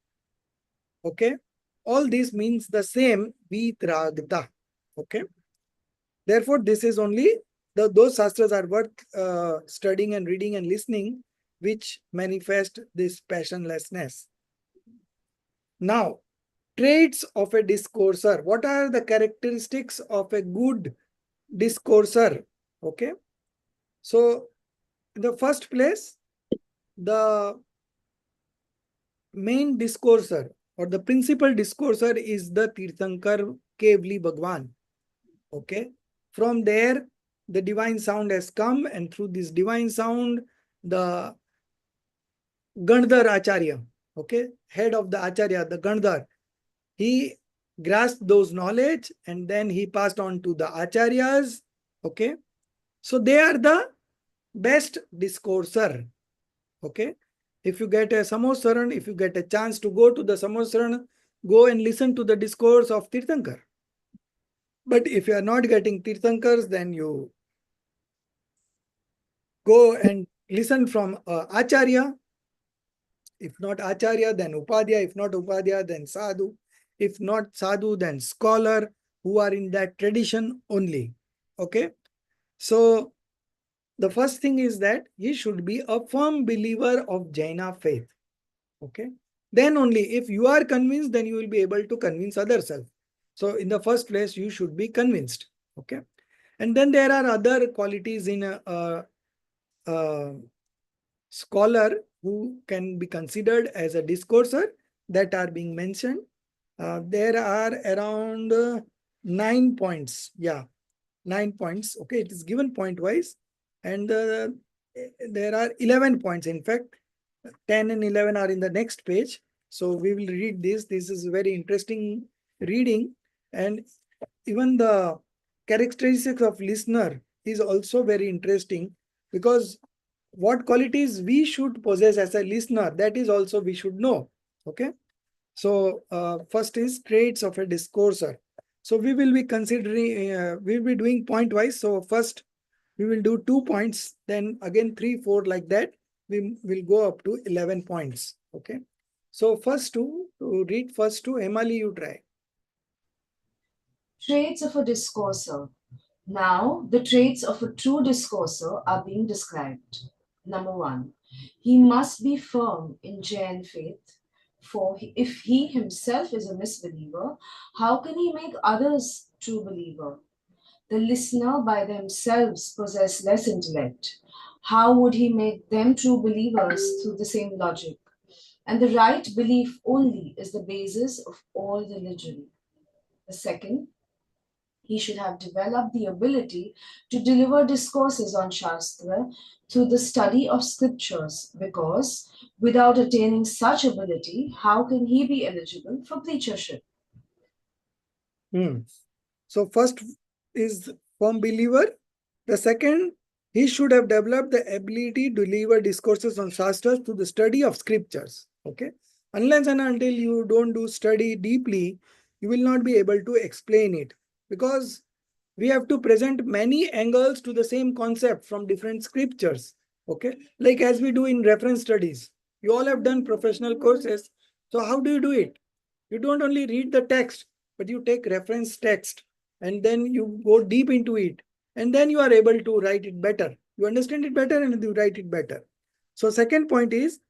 S1: okay? All this means the same, vitragta, okay? Therefore, this is only, those shastras are worth studying and reading and listening, which manifest this passionlessness. Now, traits of a discourser. What are the characteristics of a good discourser? Okay. So, in the first place, the main discourser or the principal discourser is the Tirthankar Kevli Bhagwan. Okay. From there, the divine sound has come, and through this divine sound, the Gandhar Acharya, okay, head of the Acharya, the Gandhar, he grasped those knowledge and then he passed on to the Acharyas, okay. So they are the best discourser, okay. If you get a Samosaran, if you get a chance to go to the Samosaran, go and listen to the discourse of Tirthankar. But if you are not getting Tirthankars, then you go and listen from Acharya. If not Acharya, then Upadhyaya. If not Upadhyaya, then Sadhu. If not Sadhu, then scholar who are in that tradition only. Okay. So the first thing is that he should be a firm believer of Jaina faith. Okay. Then only if you are convinced, then you will be able to convince other self. So in the first place, you should be convinced. Okay. And then there are other qualities in a scholar who can be considered as a discourser that are being mentioned. There are around 9 points. Yeah, 9 points. Okay, it is given point wise. And there are 11 points. In fact, 10 and 11 are in the next page. So we will read this. This is very interesting reading. And even the characteristics of listener is also very interesting, because what qualities we should possess as a listener, that is also we should know. Okay. So first is traits of a discourser. So we will be considering, we will be doing point wise. So first we will do 2 points, then again 3, 4 like that. We will go up to 11 points. Okay. So first to read first to Emily, you try.
S2: Traits of a discourser. Now, the traits of a true discourser are being described. Number 1, he must be firm in Jain faith, for if he himself is a misbeliever, how can he make others true believer? The listener by themselves possess less intellect. How would he make them true believers through the same logic? And the right belief only is the basis of all religion. The second, he should have developed the ability to deliver discourses on Shastra through the study of scriptures, because without attaining such ability, how can he be eligible for preachership?
S1: So first is firm believer. The second, he should have developed the ability to deliver discourses on Shastras through the study of scriptures. Okay. Unless and until you don't do study deeply, you will not be able to explain it, because we have to present many angles to the same concept from different scriptures. Okay. Like as we do in reference studies. You all have done professional courses. So how do you do it? You don't only read the text, but you take reference text and then you go deep into it. And then you are able to write it better. You understand it better and you write it better. So second point is,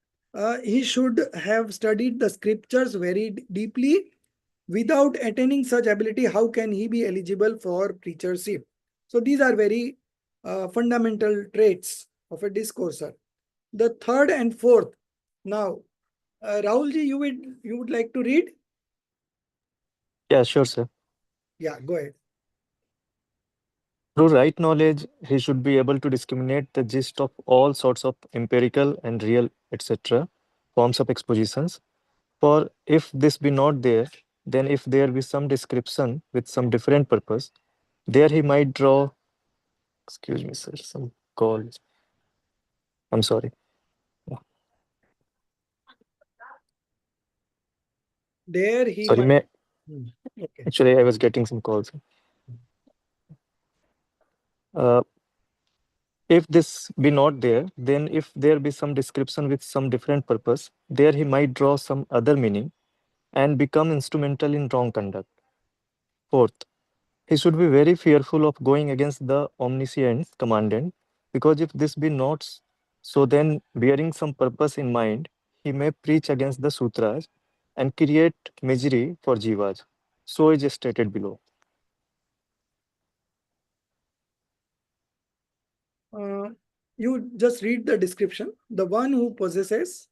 S1: he should have studied the scriptures very deeply. Without attaining such ability, how can he be eligible for preachership? So these are very fundamental traits of a discourser. The third and fourth. Now, Rahulji, you would like to read?
S9: Yeah, sure, sir.
S1: Yeah, go ahead.
S9: Through right knowledge, he should be able to discriminate the gist of all sorts of empirical and real, etc., forms of expositions. For if this be not there, then if there be some description with some different purpose, there he might draw, excuse me, sir, some call. I'm sorry.
S1: There he
S9: Sorry,
S1: might.
S9: Okay. Actually, I was getting some calls. If this be not there, then if there be some description with some different purpose, there he might draw some other meaning and become instrumental in wrong conduct. Fourth, he should be very fearful of going against the omniscient commandant, because if this be not so, then bearing some purpose in mind, he may preach against the sutras and create misery for jivas. So is stated below.
S1: You just read the description. The one who possesses.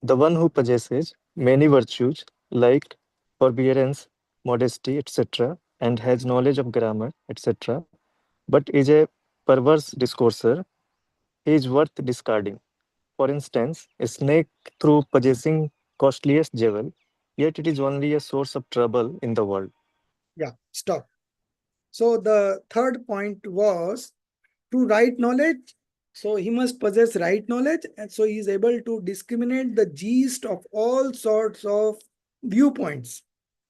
S9: The one who possesses many virtues like forbearance, modesty, etc., and has knowledge of grammar, etc., but is a perverse discourser, he is worth discarding. For instance, a snake, through possessing costliest jewel, yet it is only a source of trouble in the world.
S1: Yeah, stop. So the third point was to right knowledge. So he must possess right knowledge, and so he is able to discriminate the gist of all sorts of viewpoints.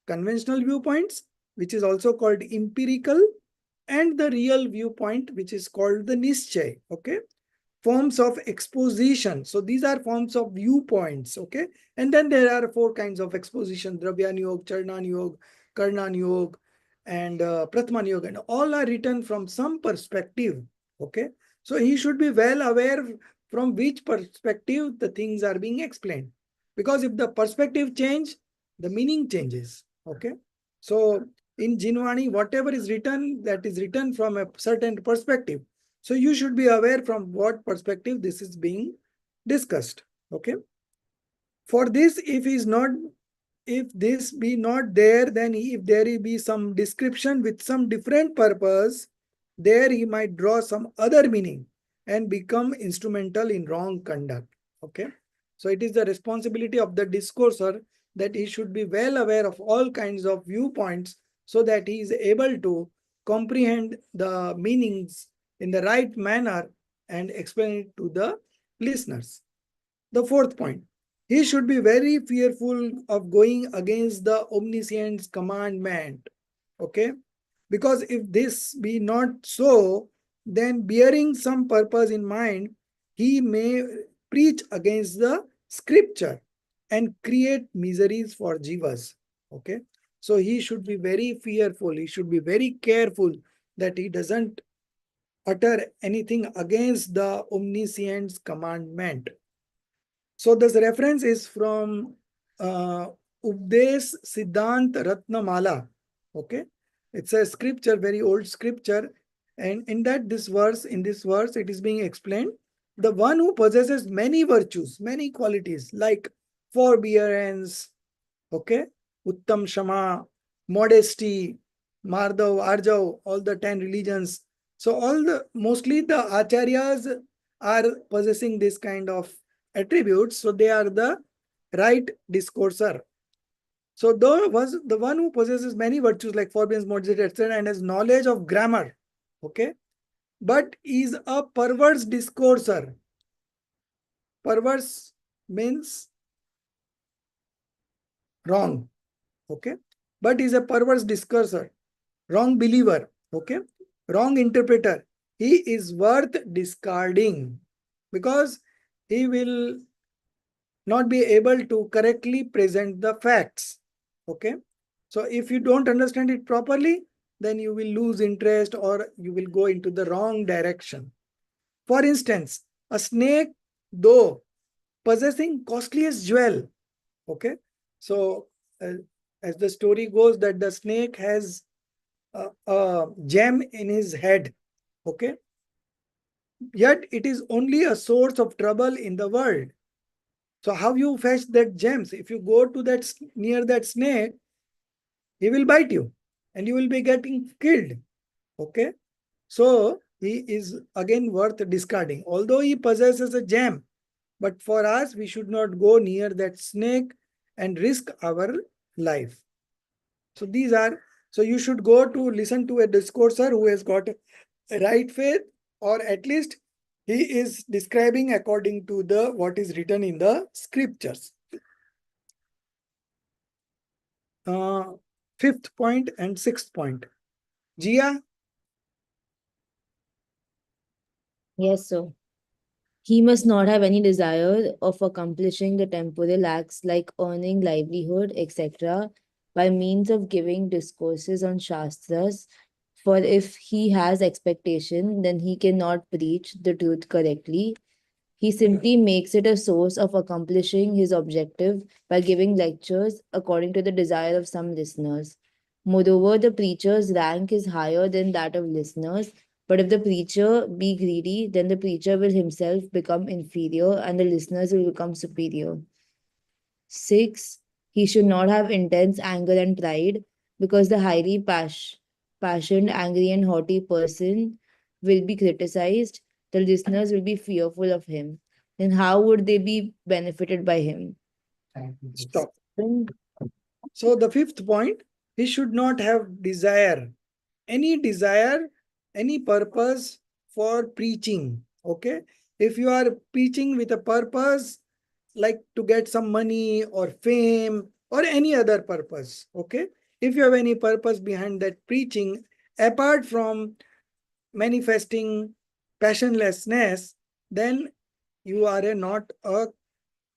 S1: Conventional viewpoints, which is also called empirical, and the real viewpoint, which is called the nischay. Okay. Forms of exposition. So these are forms of viewpoints. Okay. And then there are 4 kinds of exposition: Dravyan Yog, Charnan Yog, Karnan Yog, and Pratman Yog. And all are written from some perspective. Okay. So he should be well aware from which perspective the things are being explained. Because if the perspective change, the meaning changes. Okay. So in Jinwani, whatever is written, that is written from a certain perspective. So you should be aware from what perspective this is being discussed. Okay. For this, if this be not there, then if there be some description with some different purpose, there he might draw some other meaning and become instrumental in wrong conduct. Okay. So it is the responsibility of the discourser that he should be well aware of all kinds of viewpoints so that he is able to comprehend the meanings in the right manner and explain it to the listeners. The fourth point, he should be very fearful of going against the omniscient's commandment. Okay. Because if this be not so, then bearing some purpose in mind, he may preach against the scripture and create miseries for jivas. Okay. So he should be very fearful. He should be very careful that he doesn't utter anything against the omniscient's commandment. So this reference is from Updesh Siddhant Ratnamala. Okay. It's a scripture, very old scripture. And in this verse, it is being explained. The one who possesses many virtues, many qualities like forbearance, okay, Uttam Shama, modesty, Mardhav, Arjav, all the 10 religions. So mostly the acharyas are possessing this kind of attributes. So they are the right discourser. So the one who possesses many virtues like forbearance, modesty, etc., and has knowledge of grammar, okay, but is a perverse discourser. Perverse means wrong, okay, but is a perverse discourser, wrong believer, okay, wrong interpreter. He is worth discarding because he will not be able to correctly present the facts. Okay. So if you don't understand it properly, then you will lose interest or you will go into the wrong direction. For instance, a snake, though possessing costliest jewel, okay. So as the story goes that the snake has a gem in his head, okay. Yet it is only a source of trouble in the world. So how you fetch that gems? If you go to that near that snake, he will bite you and you will be getting killed. Okay. So he is again worth discarding, although he possesses a gem. But for us, we should not go near that snake and risk our life. So so you should go to listen to a discourser who has got a right faith, or at least he is describing according to what is written in the scriptures. Fifth point and sixth point. Jia?
S7: Yes, sir. He must not have any desire of accomplishing the temporal acts like earning livelihood, etc., by means of giving discourses on Shastras. For if he has expectation, then he cannot preach the truth correctly. He simply makes it a source of accomplishing his objective by giving lectures according to the desire of some listeners. Moreover, the preacher's rank is higher than that of listeners, but if the preacher be greedy, then the preacher will himself become inferior and the listeners will become superior. 6. He should not have intense anger and pride, because the highly passionate, angry, and haughty person will be criticized. The listeners will be fearful of him. Then how would they be benefited by him?
S1: Stop. So the fifth point, he should not have desire, any purpose for preaching. Okay. If you are preaching with a purpose like to get some money or fame or any other purpose, okay. If you have any purpose behind that preaching, apart from manifesting passionlessness, then you are not a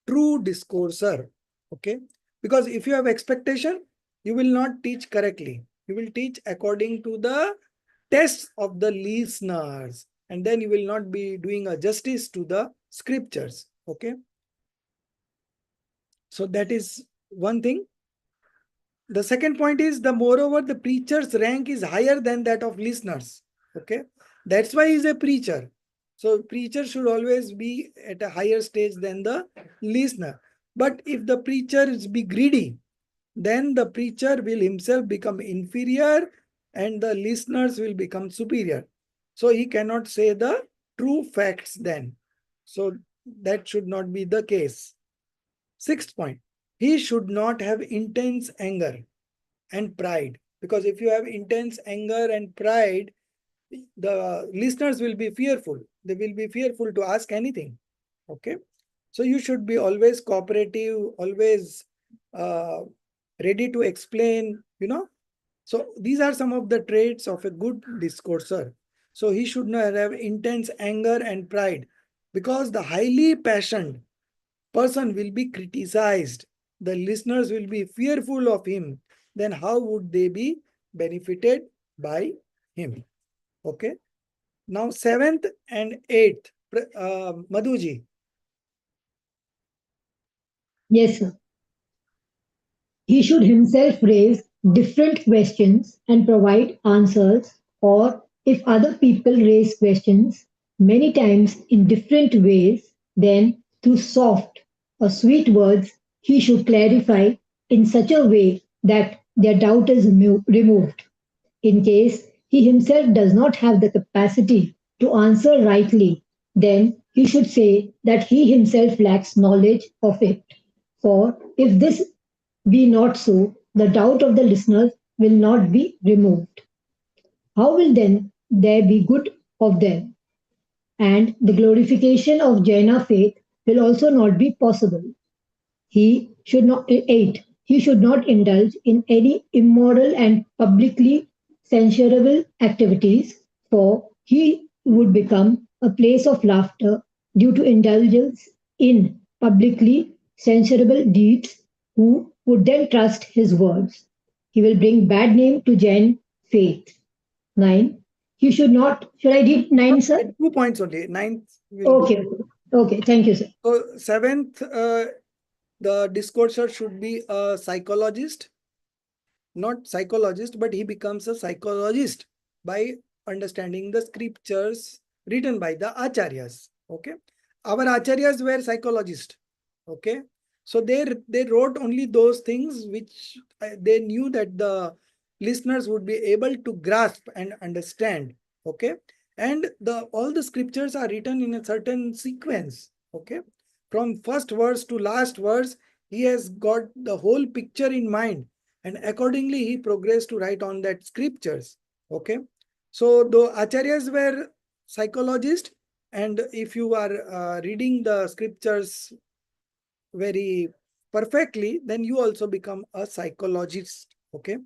S1: true discourser. Okay. Because if you have expectation, you will not teach correctly. You will teach according to the tests of the listeners. and then you will not be doing a justice to the scriptures. Okay. So that is one thing. The second point is the moreover, the preacher's rank is higher than that of listeners. Okay. That's why he's a preacher. So preacher should always be at a higher stage than the listener. But if the preacher is be greedy, then the preacher will himself become inferior and the listeners will become superior. So he cannot say the true facts then. So that should not be the case. Sixth point, he should not have intense anger and pride. Because if you have intense anger and pride, the listeners will be fearful. They will be fearful to ask anything. Okay. So you should be always cooperative, always ready to explain, So these are some of the traits of a good discourser. So he should not have intense anger and pride, because the highly passionate person will be criticized. The listeners will be fearful of him. Then how would they be benefited by him? Okay. Now, seventh and eighth, Madhuji.
S3: Yes, sir. He should himself raise different questions and provide answers, or if other people raise questions many times in different ways, then through soft or sweet words, he should clarify in such a way that their doubt is removed. In case he himself does not have the capacity to answer rightly, then he should say that he himself lacks knowledge of it. For if this be not so, the doubt of the listeners will not be removed. How will then there be good of them? And the glorification of Jaina faith will also not be possible. He should not 8. He should not indulge in any immoral and publicly censurable activities, for he would become a place of laughter due to indulgence in publicly censurable deeds, who would then trust his words. He will bring bad name to Jain faith. 9. He should not. Should I read 9, sir?
S1: 2 points only. Ninth will
S3: Okay. Okay. Thank you, sir.
S1: So seventh, the discourser should be a psychologist, not psychologist, but he becomes a psychologist by understanding the scriptures written by the acharyas. Okay. Our acharyas were psychologists. Okay. So they wrote only those things which they knew that the listeners would be able to grasp and understand. Okay. And all the scriptures are written in a certain sequence. Okay. From first verse to last verse, he has got the whole picture in mind, and accordingly he progressed to write on that scriptures. Okay. So the acharyas were psychologists, and if you are reading the scriptures very perfectly, then you also become a psychologist. Okay.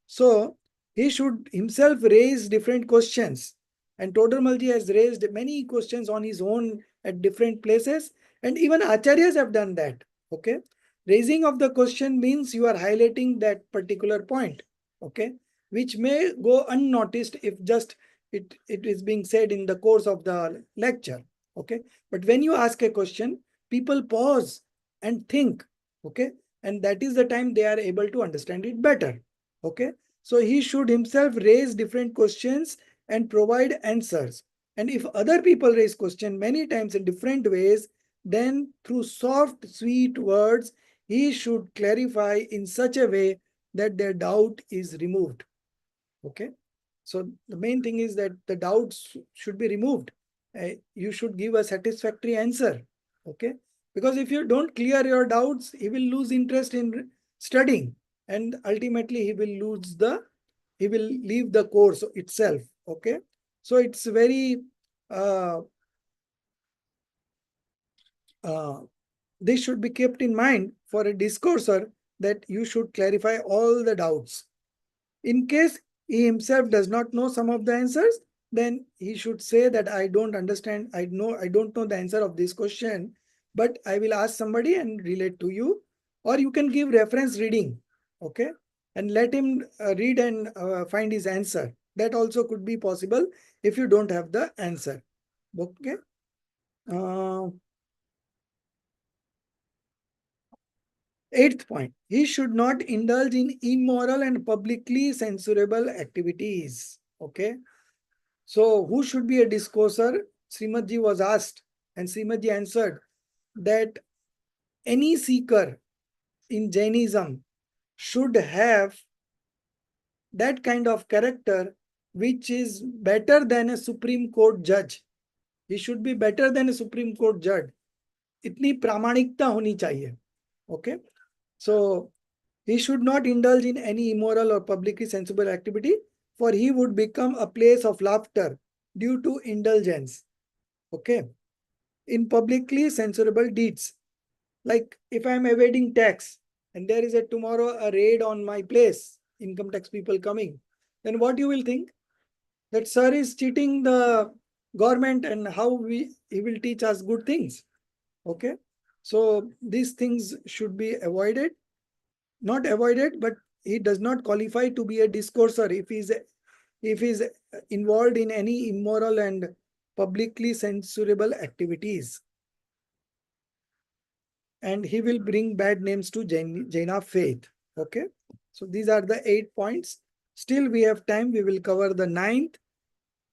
S1: So he should himself raise different questions, and Todarmalji has raised many questions on his own at different places, and even acharyas have done that. Okay. Raising of the question means you are highlighting that particular point. Okay. Which may go unnoticed if just it is being said in the course of the lecture. Okay. But when you ask a question, people pause and think. Okay. And that is the time they are able to understand it better. Okay. So he should himself raise different questions and provide answers. And if other people raise question many times in different ways, then through soft, sweet words, he should clarify in such a way that their doubt is removed. Okay. So the main thing is that the doubts should be removed. You should give a satisfactory answer. Okay. Because if you don't clear your doubts, he will lose interest in studying, and ultimately he will leave the course itself. Okay. So it's very, this should be kept in mind for a discourser, that you should clarify all the doubts. In case he himself does not know some of the answers, then he should say that I don't understand, I don't know the answer of this question, but I will ask somebody and relate to you. Or you can give reference reading, okay, and let him read and find his answer. That also could be possible if you don't have the answer. Okay. Eighth point, he should not indulge in immoral and publicly censurable activities. Okay. So who should be a discourser? Srimadji was asked, and Srimadji answered that any seeker in Jainism should have that kind of character which is better than a Supreme Court judge. He should be better than a Supreme Court judge. इतनी प्रामाणिकता होनी चाहिए. Okay. So he should not indulge in any immoral or publicly sensible activity, for he would become a place of laughter due to indulgence. Okay. In publicly censurable deeds, like if I am evading tax and there is tomorrow a raid on my place, income tax people coming, then what you will think? That sir is cheating the government and how he will teach us good things. Okay. So these things should be avoided. Not avoided, but he does not qualify to be a discourser if he's involved in any immoral and publicly censurable activities. And he will bring bad names to Jaina faith. Okay. So these are the 8 points. Still we have time. We will cover the 9th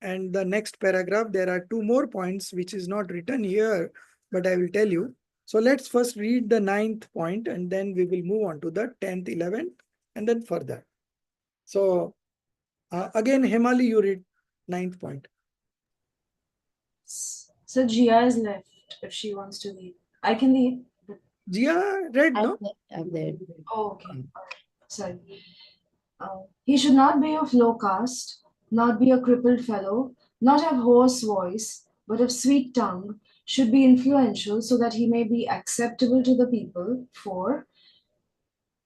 S1: and the next paragraph. There are 2 more points which is not written here, but I will tell you. So let's first read the 9th point and then we will move on to the 10th, 11th and then further. So again, Hemali, you read 9th point.
S2: So Jia is left if she wants to leave. I can leave.
S1: Jia read, no?
S7: I'm there.
S2: Oh, okay. Sorry. He should not be of low caste, not be a crippled fellow, not have hoarse voice, but of sweet tongue, should be influential so that he may be acceptable to the people, for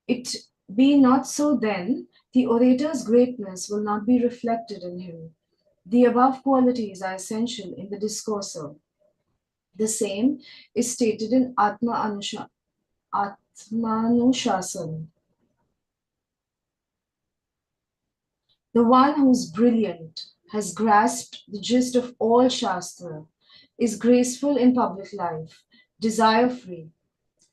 S2: it be not so then, the orator's greatness will not be reflected in him. The above qualities are essential in the discourser. The same is stated in Atmanushasan. The one who's brilliant, has grasped the gist of all Shastra, is graceful in public life, desire-free,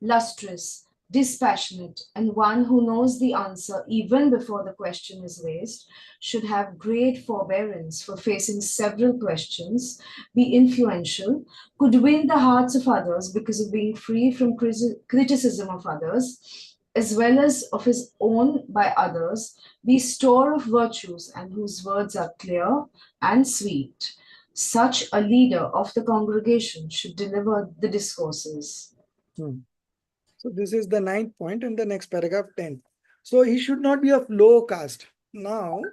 S2: lustrous, dispassionate, and one who knows the answer even before the question is raised, should have great forbearance for facing several questions, be influential, could win the hearts of others because of being free from criticism of others, as well as of his own by others, be store of virtues and whose words are clear and sweet. Such a leader of the congregation should deliver the discourses.
S1: So this is the 9th point and the next paragraph 10th. So he should not be of low caste. Now,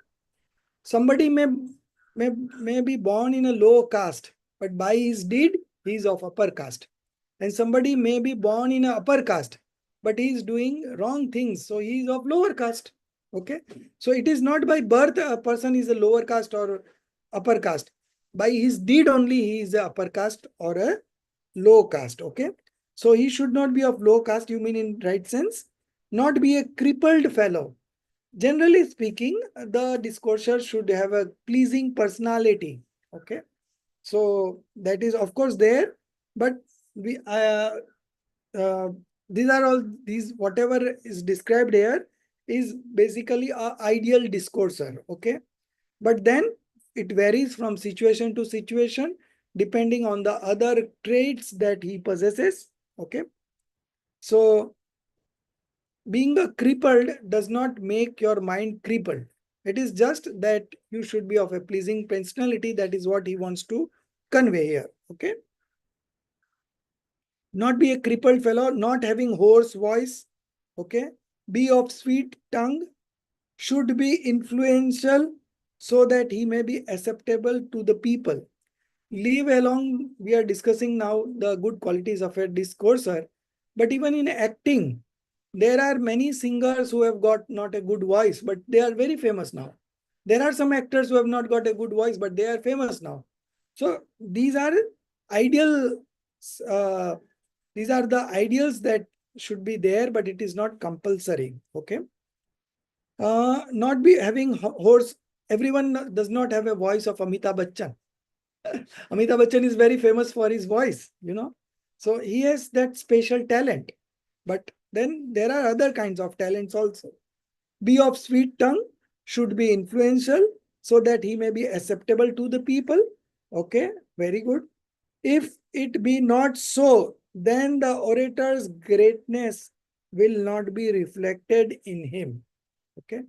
S1: somebody may be born in a low caste, but by his deed, he is of upper caste. And somebody may be born in an upper caste, but he is doing wrong things. So he is of lower caste. Okay. So it is not by birth a person is a lower caste or upper caste. By his deed only he is a upper caste or a low caste. Okay. So he should not be of low caste, you mean in right sense, not be a crippled fellow. Generally speaking, the discourser should have a pleasing personality. Okay. So that is of course there, but we these are all whatever is described here is basically an ideal discourser. Okay. But then it varies from situation to situation depending on the other traits that he possesses. Okay. So being a crippled does not make your mind crippled. It is just that you should be of a pleasing personality. That is what he wants to convey here. Okay. Not be a crippled fellow, not having hoarse voice. Okay. Be of sweet tongue, should be influential so that he may be acceptable to the people. Leave along, we are discussing now the good qualities of a discourser, but even in acting, there are many singers who have got not a good voice, but they are very famous now. There are some actors who have not got a good voice, but they are famous now. So these are ideal, these are the ideals that should be there, but it is not compulsory. Okay. Not be having hoarse. Everyone does not have a voice of Amitabh Bachchan. Amitabh Bachchan is very famous for his voice, So he has that special talent. But then there are other kinds of talents also. Be of sweet tongue, should be influential, so that he may be acceptable to the people. Okay, very good. If it be not so, then the orator's greatness will not be reflected in him. Okay,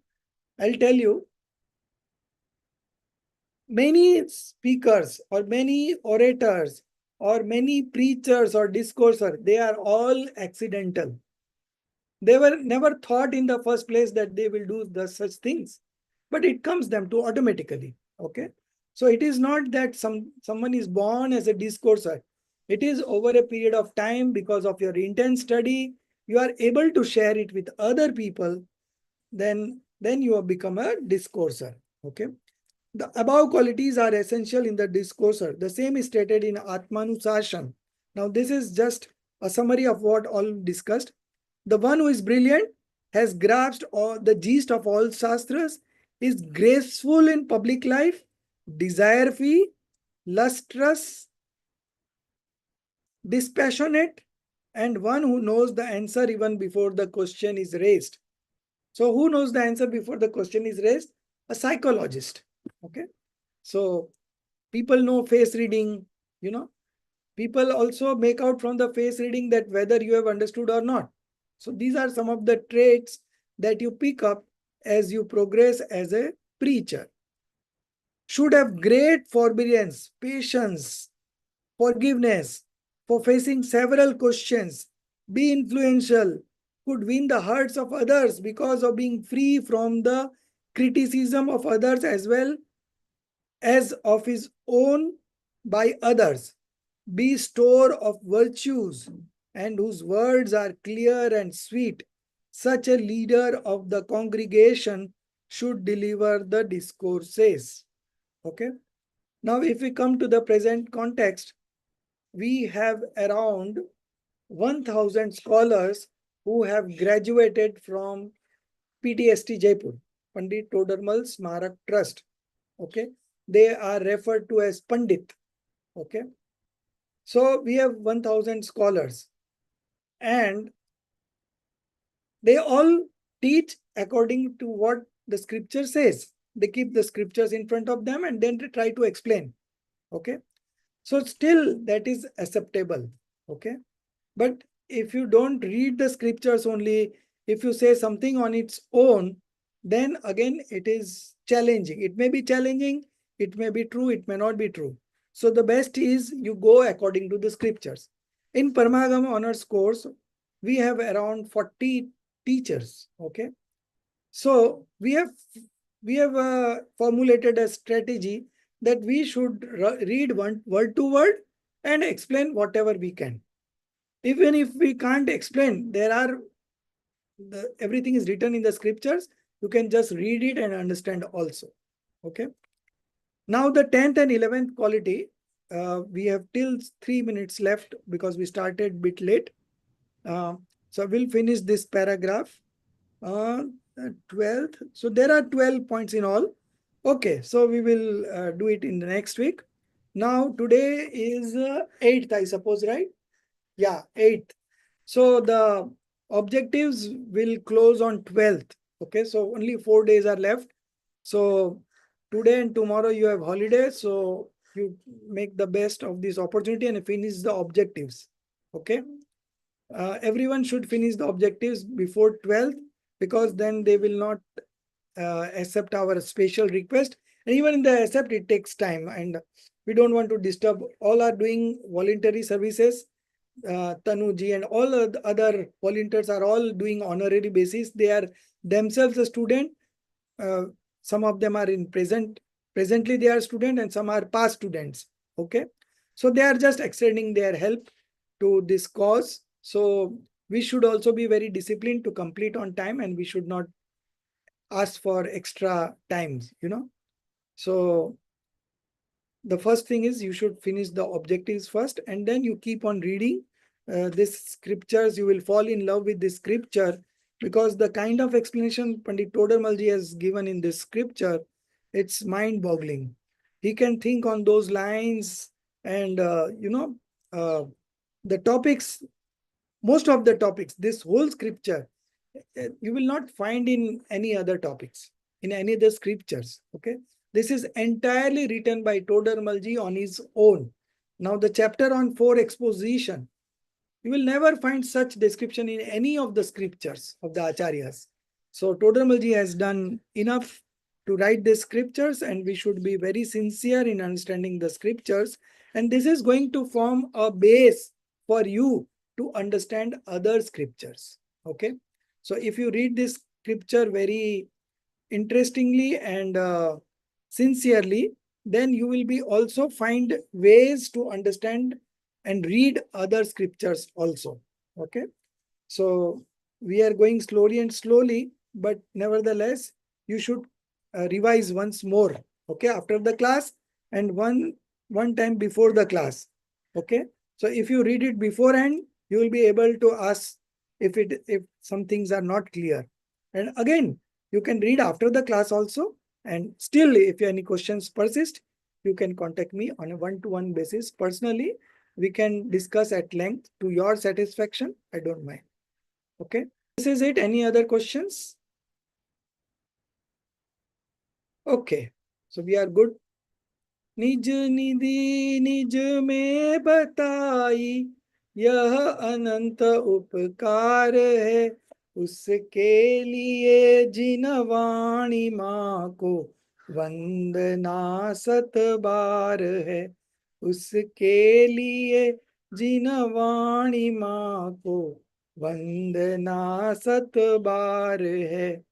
S1: I'll tell you, many speakers or many orators or many preachers or discoursers, they are all accidental. They were never thought in the first place that they will do such things, but it comes them to automatically. Okay, so it is not that someone is born as a discourser. It is over a period of time, because of your intense study, you are able to share it with other people. Then you have become a discourser. Okay, the above qualities are essential in the discourser. The same is stated in Atmanusashan. Now, this is just a summary of what all discussed. The one who is brilliant, has grasped all the gist of all shastras, is graceful in public life, desire-free, lustrous, dispassionate, and one who knows the answer even before the question is raised. So who knows the answer before the question is raised? A psychologist. Okay. So people know face reading, People also make out from the face reading that whether you have understood or not. So these are some of the traits that you pick up as you progress as a preacher. Should have great forbearance, patience, forgiveness for facing several questions, be influential, could win the hearts of others because of being free from the criticism of others as well as of his own by others, be store of virtues, and whose words are clear and sweet. Such a leader of the congregation should deliver the discourses. Okay. Now, if we come to the present context, we have around 1,000 scholars who have graduated from PTST Jaipur, Pandit Todarmal Smarak Trust. Okay. They are referred to as Pandit. Okay. So we have 1,000 scholars, and they all teach according to what the scripture says. They keep the scriptures in front of them and then they try to explain. Okay. So still that is acceptable. Okay. But if you don't read the scriptures only, if you say something on its own, then again it is challenging. It may be challenging, it may be true, it may not be true. So the best is you go according to the scriptures. In Paramagam Honors course, we have around 40 teachers. Okay. So we have formulated a strategy that we should read one word to word and explain whatever we can. Even if we can't explain, everything is written in the scriptures. You can just read it and understand also. Okay. Now the 10th and 11th quality, we have till 3 minutes left because we started a bit late. So we'll finish this paragraph. 12th. So there are 12 points in all. Okay. So we will do it in the next week. Now today is 8th, I suppose, right? Yeah, 8th. So the objectives will close on 12th. Okay, so only 4 days are left. So today and tomorrow you have holiday. So you make the best of this opportunity and finish the objectives. Okay. Everyone should finish the objectives before 12th, because then they will not accept our special request. And even in the accept, it takes time and we don't want to disturb. All are doing voluntary services. Tanuji and all the other volunteers are all doing honorary basis. They are themselves a student. Some of them are presently they are student, and some are past students. Okay. So they are just extending their help to this cause. So we should also be very disciplined to complete on time, and we should not ask for extra times, So the first thing is you should finish the objectives first, and then you keep on reading these scriptures. You will fall in love with this scripture, because the kind of explanation Pandit Todarmalji has given in this scripture, it's mind-boggling. he can think on those lines, and the topics, most of the topics, this whole scripture, you will not find in any other topics, in any other scriptures. Okay, this is entirely written by Todarmalji on his own. Now the chapter on 4 exposition, you will never find such description in any of the scriptures of the acharyas. So Todarmalji has done enough to write the scriptures, and we should be very sincere in understanding the scriptures, and this is going to form a base for you to understand other scriptures. Okay, so if you read this scripture very interestingly and sincerely, then you will be also find ways to understand and read other scriptures also. Okay, so we are going slowly and slowly, but nevertheless you should revise once more, okay, after the class, and one time before the class. Okay, so if you read it beforehand, you will be able to ask if some things are not clear, and again you can read after the class also, and still if any questions persist, you can contact me on a one-to-one basis personally. We can discuss at length to your satisfaction. I don't mind. Okay, this is it. Any other questions? Okay, so we are good. निज निधि निज में बताई, यह अनंत उपकार है, उसके लिए जिन वाणी माँ को वंदना सत बार है, उसके लिए जिन वाणी माँ को वंदना सत बार है।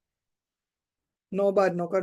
S1: 9 बार नौकर